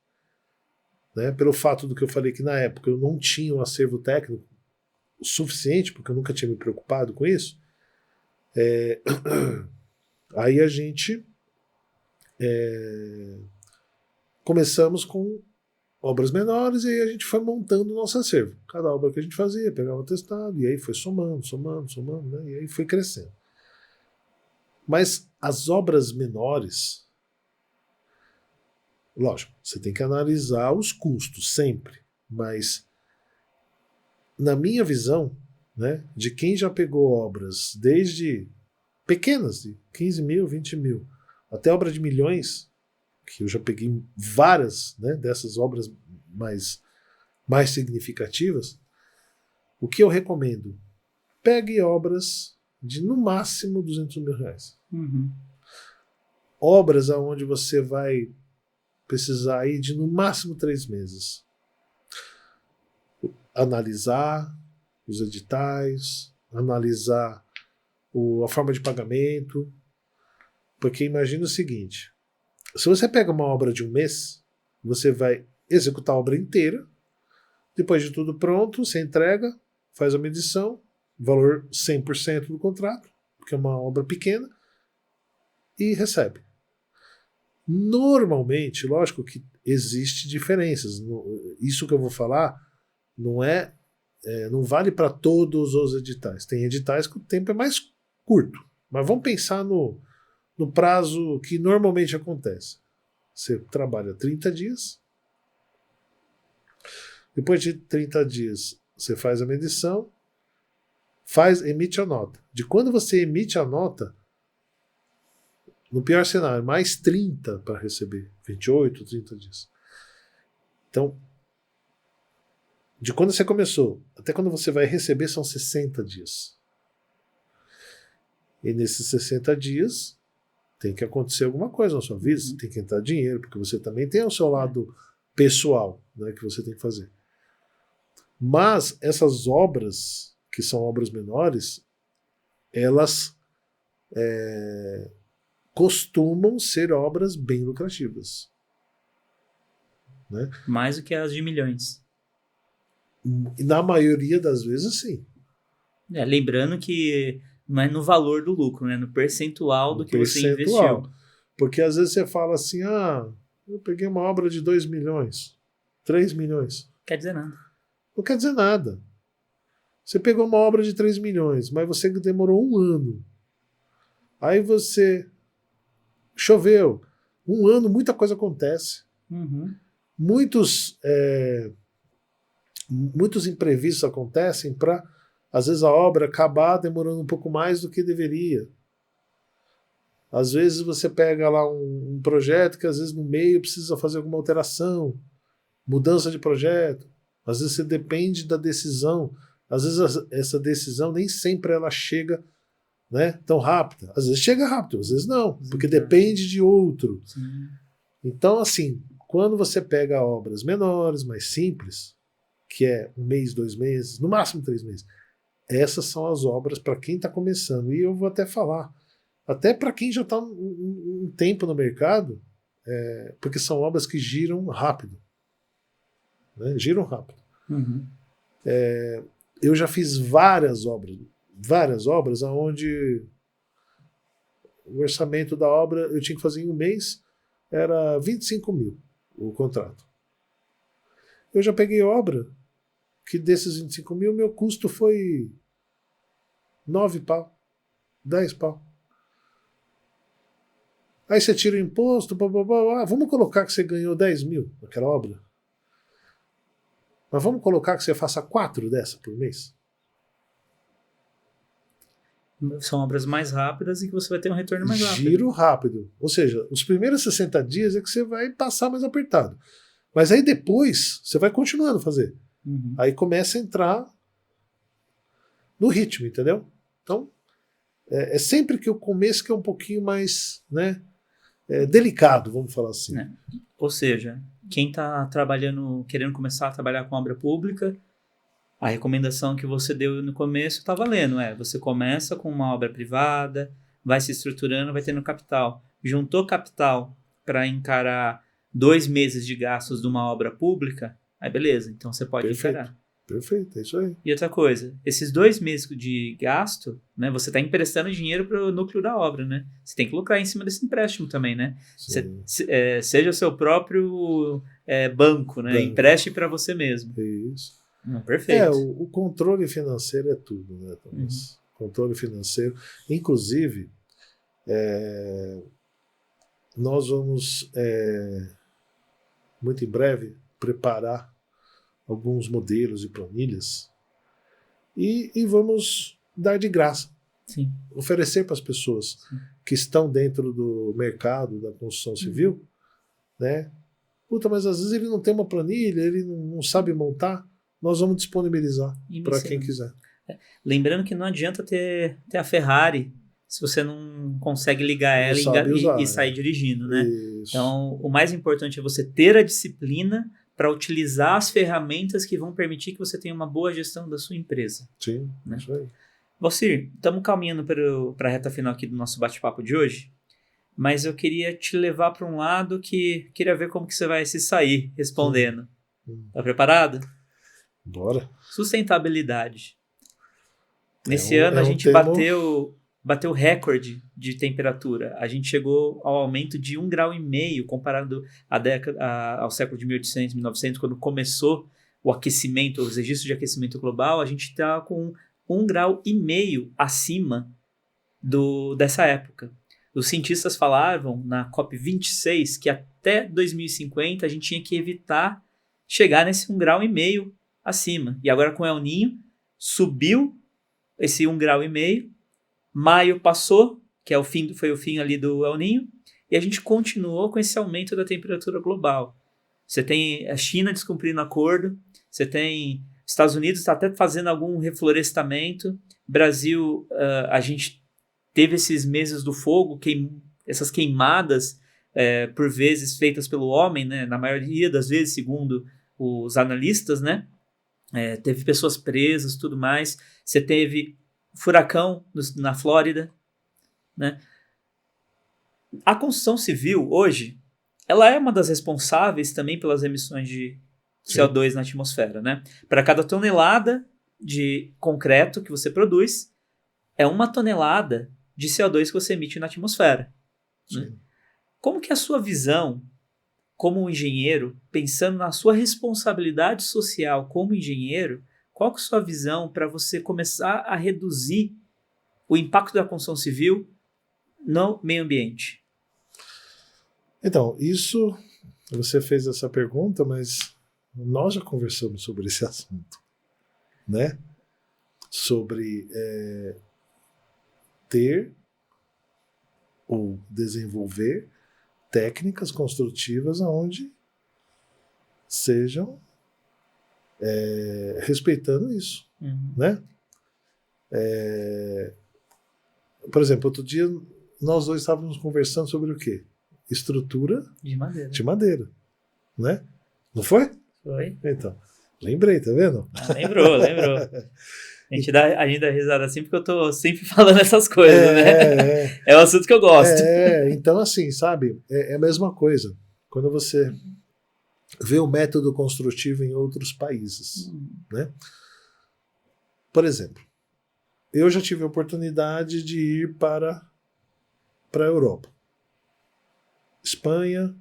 B: né? Pelo fato do que eu falei que na época eu não tinha um acervo técnico o suficiente, porque eu nunca tinha me preocupado com isso, aí a gente começamos com obras menores e aí a gente foi montando o nosso acervo. Cada obra que a gente fazia, pegava testado, e aí foi somando, né? E aí foi crescendo. Mas as obras menores, lógico, você tem que analisar os custos sempre, mas na minha visão, né, de quem já pegou obras desde pequenas, de 15 mil, 20 mil, até obra de milhões, que eu já peguei várias, né, dessas obras mais significativas, o que eu recomendo? Pegue obras de no máximo 200 mil reais. Obras onde você vai precisar aí de no máximo 3 meses. Analisar os editais, analisar a forma de pagamento, porque imagina o seguinte: se você pega uma obra de um mês, você vai executar a obra inteira, depois de tudo pronto, você entrega, faz a medição, valor 100% do contrato, porque é uma obra pequena, e recebe. Normalmente, lógico que existe diferenças. Isso que eu vou falar não vale para todos os editais. Tem editais que o tempo é mais curto, mas vamos pensar no prazo que normalmente acontece. Você trabalha 30 dias, depois de 30 dias você faz a medição, emite a nota. De quando você emite a nota, no pior cenário, mais 30 para receber, 28, 30 dias. Então, de quando você começou até quando você vai receber são 60 dias. E nesses 60 dias tem que acontecer alguma coisa na sua vida, tem que entrar dinheiro, porque você também tem o seu lado pessoal, né, que você tem que fazer. Mas essas obras, que são obras menores, elas costumam ser obras bem lucrativas. Né?
A: Mais do que as de milhões.
B: E na maioria das vezes, sim.
A: Lembrando que não é no valor do lucro, né? No percentual do que você investiu.
B: Porque às vezes você fala assim, eu peguei uma obra de 2 milhões, 3 milhões.
A: Quer dizer nada.
B: Não quer dizer nada. Você pegou uma obra de 3 milhões, mas você demorou 1 ano. Aí você choveu. 1 ano, muita coisa acontece. Muitos imprevistos acontecem para, às vezes, a obra acabar demorando um pouco mais do que deveria. Às vezes você pega lá um projeto que às vezes no meio precisa fazer alguma alteração, mudança de projeto. Às vezes você depende da decisão. Às vezes essa decisão nem sempre ela chega, né, tão rápida. Às vezes chega rápido, às vezes não, porque depende de outro.
A: Sim.
B: Então, assim, quando você pega obras menores, mais simples, que é 1 mês, 2 meses, no máximo 3 meses, essas são as obras para quem está começando. E eu vou até falar, até para quem já está um tempo no mercado, porque são obras que giram rápido. né? Giram rápido.
A: Uhum.
B: Eu já fiz várias obras onde o orçamento da obra eu tinha que fazer em um mês, era 25 mil o contrato. Eu já peguei obra que desses 25 mil, meu custo foi 9 pau, 10 pau. Aí você tira o imposto, vamos colocar que você ganhou 10 mil naquela obra. Mas vamos colocar que você faça 4 dessa por mês.
A: São obras mais rápidas e que você vai ter um retorno mais rápido.
B: Giro rápido. Ou seja, os primeiros 60 dias é que você vai passar mais apertado. Mas aí depois, você vai continuando a fazer.
A: Uhum.
B: Aí começa a entrar no ritmo, entendeu? Então, é sempre que o começo que é um pouquinho mais, né, delicado, vamos falar assim.
A: Ou seja, quem está trabalhando, querendo começar a trabalhar com obra pública, a recomendação que você deu no começo está valendo. Você começa com uma obra privada, vai se estruturando, vai tendo capital. Juntou capital para encarar 2 meses de gastos de uma obra pública, aí beleza, então você pode encarar.
B: Perfeito, é isso aí.
A: E outra coisa, esses 2 meses de gasto, né, você está emprestando dinheiro para o núcleo da obra, né? Você tem que lucrar em cima desse empréstimo também, né? Seja o seu próprio banco, né? Empreste para você mesmo.
B: Isso.
A: Perfeito.
B: O controle financeiro é tudo, né, Thomas? Controle financeiro. Inclusive, nós vamos, muito em breve, preparar alguns modelos e planilhas e vamos dar de graça.
A: Sim.
B: Oferecer para as pessoas que estão dentro do mercado da construção civil, né? Puta, mas às vezes ele não tem uma planilha, ele não sabe montar. Nós vamos disponibilizar para quem quiser.
A: Lembrando que não adianta ter a Ferrari se você não consegue ligar ela e sair dirigindo, né?
B: Isso.
A: Então, o mais importante é você ter a disciplina para utilizar as ferramentas que vão permitir que você tenha uma boa gestão da sua empresa.
B: Sim,
A: né?
B: Isso aí.
A: Valcir, estamos caminhando para a reta final aqui do nosso bate-papo de hoje, mas eu queria te levar para um lado que queria ver como que você vai se sair respondendo. Tá preparado?
B: Bora.
A: Sustentabilidade. Nesse ano a gente bateu recorde de temperatura. A gente chegou ao aumento de 1,5 graus comparado ao século de 1800, 1900, quando começou o aquecimento, os registros de aquecimento global. A gente está com 1,5 graus acima dessa época. Os cientistas falavam na COP26 que até 2050 a gente tinha que evitar chegar nesse 1,5 graus acima. E agora com o El Niño subiu esse 1,5 graus. Maio passou, que foi o fim ali do El Niño, e a gente continuou com esse aumento da temperatura global. Você tem a China descumprindo acordo, você tem Estados Unidos está até fazendo algum reflorestamento, Brasil, a gente teve esses meses do fogo, essas queimadas, por vezes feitas pelo homem, né? Na maioria das vezes, segundo os analistas, né? Teve pessoas presas, tudo mais. Você teve furacão na Flórida, né? A construção civil hoje, ela é uma das responsáveis também pelas emissões de CO2 na atmosfera, né? Para cada tonelada de concreto que você produz, é 1 tonelada de CO2 que você emite na atmosfera. Né? Como que é a sua visão como um engenheiro, pensando na sua responsabilidade social como engenheiro, qual que é a sua visão para você começar a reduzir o impacto da construção civil no meio ambiente?
B: Então, você fez essa pergunta, mas nós já conversamos sobre esse assunto, né? Sobre ter ou desenvolver técnicas construtivas onde sejam respeitando isso, né? Por exemplo, outro dia nós dois estávamos conversando sobre o quê? Estrutura de madeira, né? Não foi?
A: Foi.
B: Então, lembrei, tá vendo?
A: Lembrou. A gente dá risada assim porque eu tô sempre falando essas coisas, né? É um assunto que eu gosto.
B: Então assim, sabe? É a mesma coisa. Quando você ver o método construtivo em outros países. Né? Por exemplo, eu já tive a oportunidade de ir para a Europa. Espanha,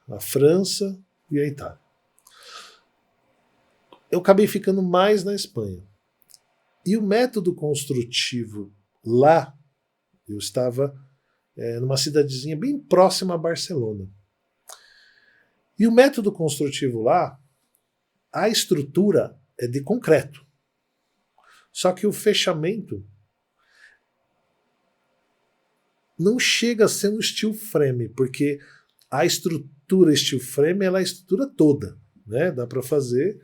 B: a França e a Itália. Eu acabei ficando mais na Espanha. E o método construtivo lá, eu estava numa cidadezinha bem próxima a Barcelona. E o método construtivo lá, a estrutura é de concreto. Só que o fechamento não chega a ser um steel frame, porque a estrutura steel frame ela é a estrutura toda. Né? Dá para fazer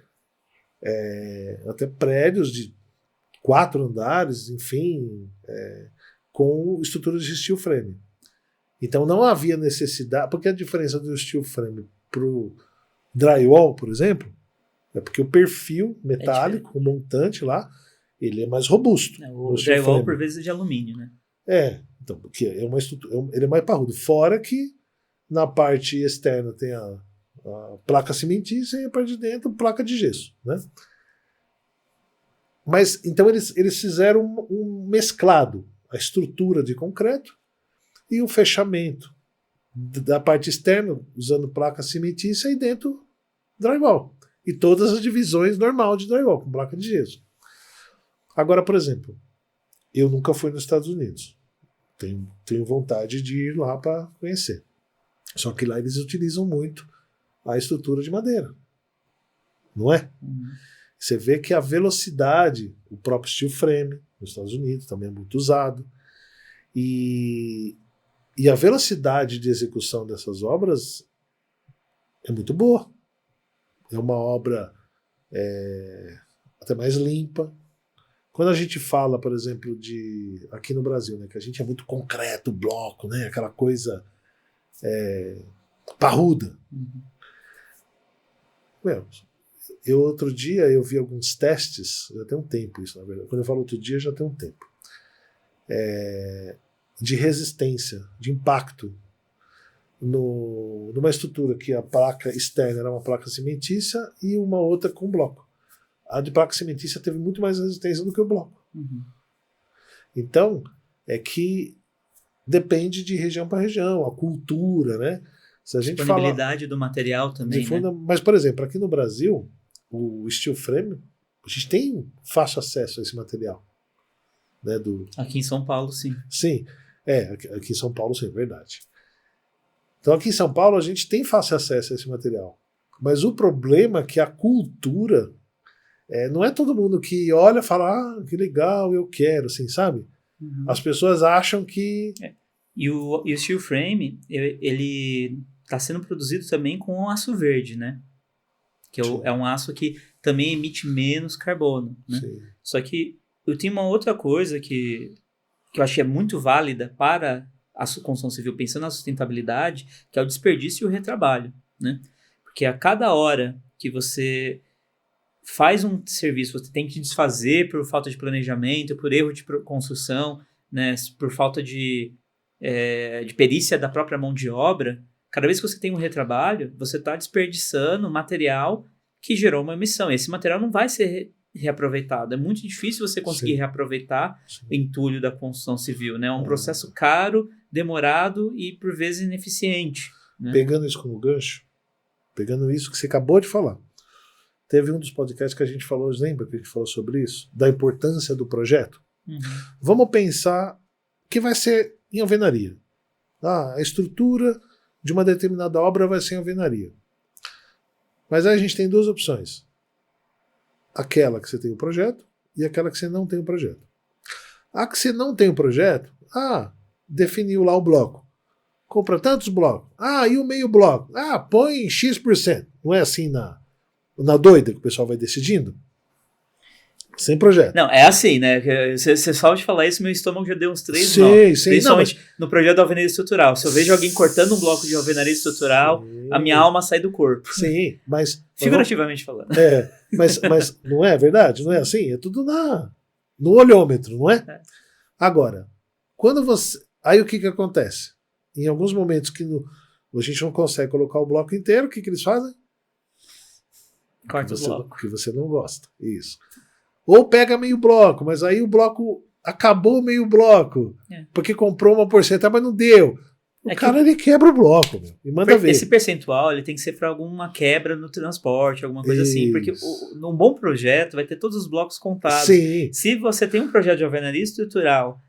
B: até prédios de 4 andares, enfim, com estrutura de steel frame. Então não havia necessidade, porque a diferença do steel frame para o drywall, por exemplo, é porque o perfil metálico, o montante lá, ele é mais robusto.
A: O drywall por vezes é de alumínio, né?
B: Então, porque é uma estrutura, ele é mais parrudo. Fora que na parte externa tem a placa cimentícia e a parte de dentro placa de gesso, né? Mas então eles fizeram um mesclado, a estrutura de concreto e o fechamento da parte externa usando placa cimentícia e dentro drywall. E todas as divisões normal de drywall, com placa de gesso. Agora, por exemplo, eu nunca fui nos Estados Unidos. Tenho vontade de ir lá para conhecer. Só que lá eles utilizam muito a estrutura de madeira. Não é? Você vê que a velocidade, o próprio steel frame, nos Estados Unidos, também é muito usado. E a velocidade de execução dessas obras é muito boa. É uma obra até mais limpa. Quando a gente fala, por exemplo, aqui no Brasil, né, que a gente é muito concreto, bloco, né, aquela coisa parruda. Outro dia eu vi alguns testes, já tem um tempo isso, na verdade. Quando eu falo outro dia, já tem um tempo. De resistência, de impacto numa estrutura que a placa externa era uma placa cimentícia e uma outra com bloco. A de placa cimentícia teve muito mais resistência do que o bloco. Então, é que depende de região para região, a cultura, né? Se a gente
A: disponibilidade do material também, né?
B: Mas, por exemplo, aqui no Brasil, o steel frame, a gente tem fácil acesso a esse material. Né,
A: Aqui em São Paulo, sim.
B: Sim, aqui em São Paulo, sim, é verdade. Então, aqui em São Paulo, a gente tem fácil acesso a esse material. Mas o problema é que a cultura, não é todo mundo que olha e fala, que legal, eu quero, assim, sabe? As pessoas acham que...
A: E o steel frame, ele está sendo produzido também com aço verde, né? Que é um aço que também emite menos carbono, né?
B: Sim.
A: Só que eu tenho uma outra coisa que eu achei muito válida para a construção civil, pensando na sustentabilidade, que é o desperdício e o retrabalho, né? Porque a cada hora que você faz um serviço, você tem que desfazer por falta de planejamento, por erro de construção, né? Por falta de perícia da própria mão de obra. Cada vez que você tem um retrabalho, você está desperdiçando material que gerou uma emissão. Esse material não vai ser reaproveitado. É muito difícil você conseguir reaproveitar o entulho da construção civil, né? É um processo caro, demorado e, por vezes, ineficiente. Né?
B: Pegando isso como gancho, pegando isso que você acabou de falar, teve um dos podcasts que a gente falou, lembra que a gente falou sobre isso? Da importância do projeto? Vamos pensar que vai ser em alvenaria. A estrutura de uma determinada obra vai ser em alvenaria. Mas aí a gente tem duas opções. Aquela que você tem o projeto e aquela que você não tem o projeto. A que você não tem o projeto, definiu lá o bloco. Compra tantos blocos. E o meio bloco? Põe X%. Não é assim na doida que o pessoal vai decidindo? Sem projeto.
A: Não, é assim, né? Você só de falar isso, meu estômago já deu uns 3
B: sim,
A: nós.
B: Sim,
A: principalmente no projeto da alvenaria estrutural. Se eu vejo alguém cortando um bloco de alvenaria estrutural, a minha alma sai do corpo.
B: Sim, mas...
A: Figurativamente falando.
B: Mas não é verdade? Não é assim? É tudo no olhômetro, não é? Agora, quando você... Aí o que acontece? Em alguns momentos que Ou a gente não consegue colocar o bloco inteiro, o que eles fazem?
A: Corta o bloco.
B: Que você não gosta. Isso. Ou pega meio bloco, mas aí o bloco acabou meio bloco. Porque comprou uma porcentagem, mas não deu. O cara ele quebra o bloco, meu, e manda ver.
A: Esse percentual ele tem que ser para alguma quebra no transporte, alguma coisa assim. Porque num bom projeto vai ter todos os blocos contados.
B: Sim.
A: Se você tem um projeto de alvenaria estrutural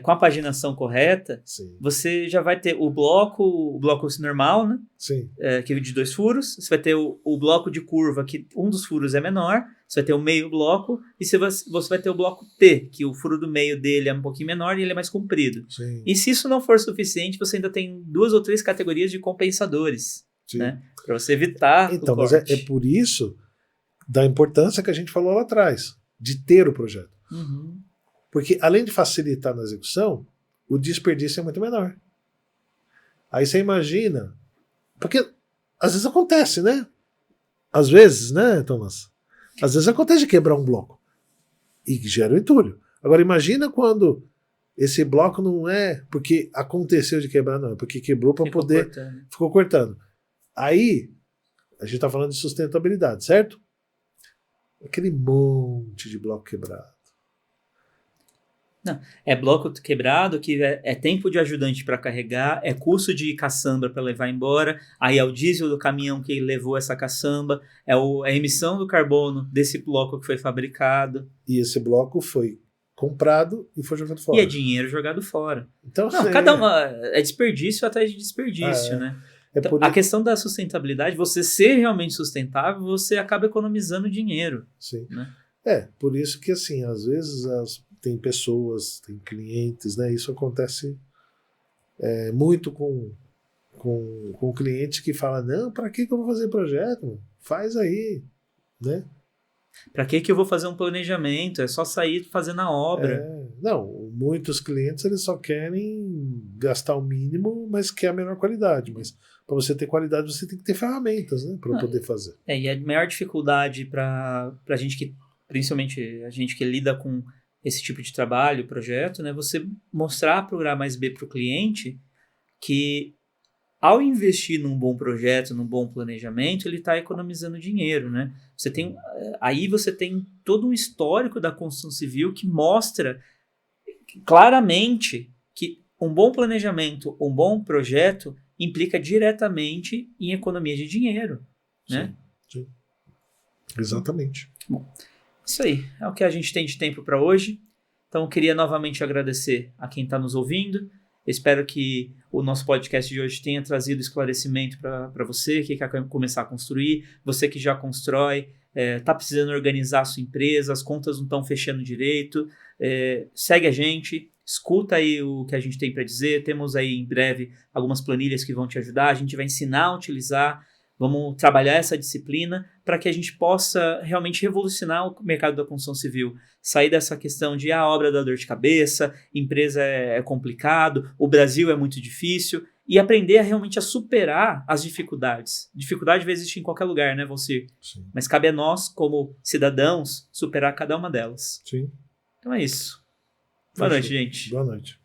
A: com a paginação correta,
B: Sim.
A: você já vai ter o bloco normal, né?
B: Sim.
A: Que é de 2 furos. Você vai ter o bloco de curva, que um dos furos é menor. Você vai ter o meio bloco. E você vai ter o bloco T, que o furo do meio dele é um pouquinho menor e ele é mais comprido.
B: Sim.
A: E se isso não for suficiente, você ainda tem 2 ou 3 categorias de compensadores.
B: Sim.
A: Né? Para você evitar
B: então,
A: o corte.
B: Mas é por isso da importância que a gente falou lá atrás, de ter o projeto.
A: Uhum.
B: Porque, além de facilitar na execução, o desperdício é muito menor. Aí você imagina... Porque, às vezes acontece, né? Às vezes, né, Thomas? Às vezes acontece de quebrar um bloco. E gera o entulho. Agora, imagina quando esse bloco não é porque aconteceu de quebrar, não. É porque quebrou para poder...
A: Cortando.
B: Ficou cortando. Aí, a gente está falando de sustentabilidade, certo? Aquele monte de bloco quebrado.
A: Não, é bloco quebrado, que é tempo de ajudante para carregar, é custo de caçamba para levar embora, aí é o diesel do caminhão que levou essa caçamba, é a emissão do carbono desse bloco que foi fabricado.
B: E esse bloco foi comprado e foi jogado fora.
A: E é dinheiro jogado fora.
B: Então,
A: não, cada uma é desperdício atrás de desperdício, né? Então, a questão da sustentabilidade, você ser realmente sustentável, você acaba economizando dinheiro.
B: Sim.
A: Né?
B: Por isso que, assim, às vezes tem pessoas, tem clientes, né? Isso acontece muito com clientes que falam, não, para que eu vou fazer projeto? Faz aí, né?
A: Para que eu vou fazer um planejamento? É só sair fazendo a obra.
B: Não, muitos clientes eles só querem gastar o mínimo, mas quer a menor qualidade. Mas para você ter qualidade, você tem que ter ferramentas, né, para poder fazer.
A: E a maior dificuldade para a gente que, principalmente a gente que lida com esse tipo de trabalho, projeto, né, você mostrar para o A mais B para o cliente que ao investir num bom projeto, num bom planejamento, ele está economizando dinheiro, né? Aí você tem todo um histórico da construção civil que mostra claramente que um bom planejamento, um bom projeto implica diretamente em economia de dinheiro, né?
B: Sim. Exatamente.
A: Bom, isso aí é o que a gente tem de tempo para hoje. Então, eu queria novamente agradecer a quem está nos ouvindo. Espero que o nosso podcast de hoje tenha trazido esclarecimento para você que quer começar a construir, você que já constrói, está precisando organizar a sua empresa, as contas não estão fechando direito. Segue a gente, escuta aí o que a gente tem para dizer. Temos aí em breve algumas planilhas que vão te ajudar, a gente vai ensinar a utilizar. Vamos trabalhar essa disciplina para que a gente possa realmente revolucionar o mercado da construção civil. Sair dessa questão de a obra dá dor de cabeça, empresa é complicado, o Brasil é muito difícil, e aprender realmente a superar as dificuldades. Dificuldade vai existir em qualquer lugar, né, Valcir?
B: Sim.
A: Mas cabe a nós, como cidadãos, superar cada uma delas.
B: Sim.
A: Então é isso. Boa noite, gente.
B: Boa noite.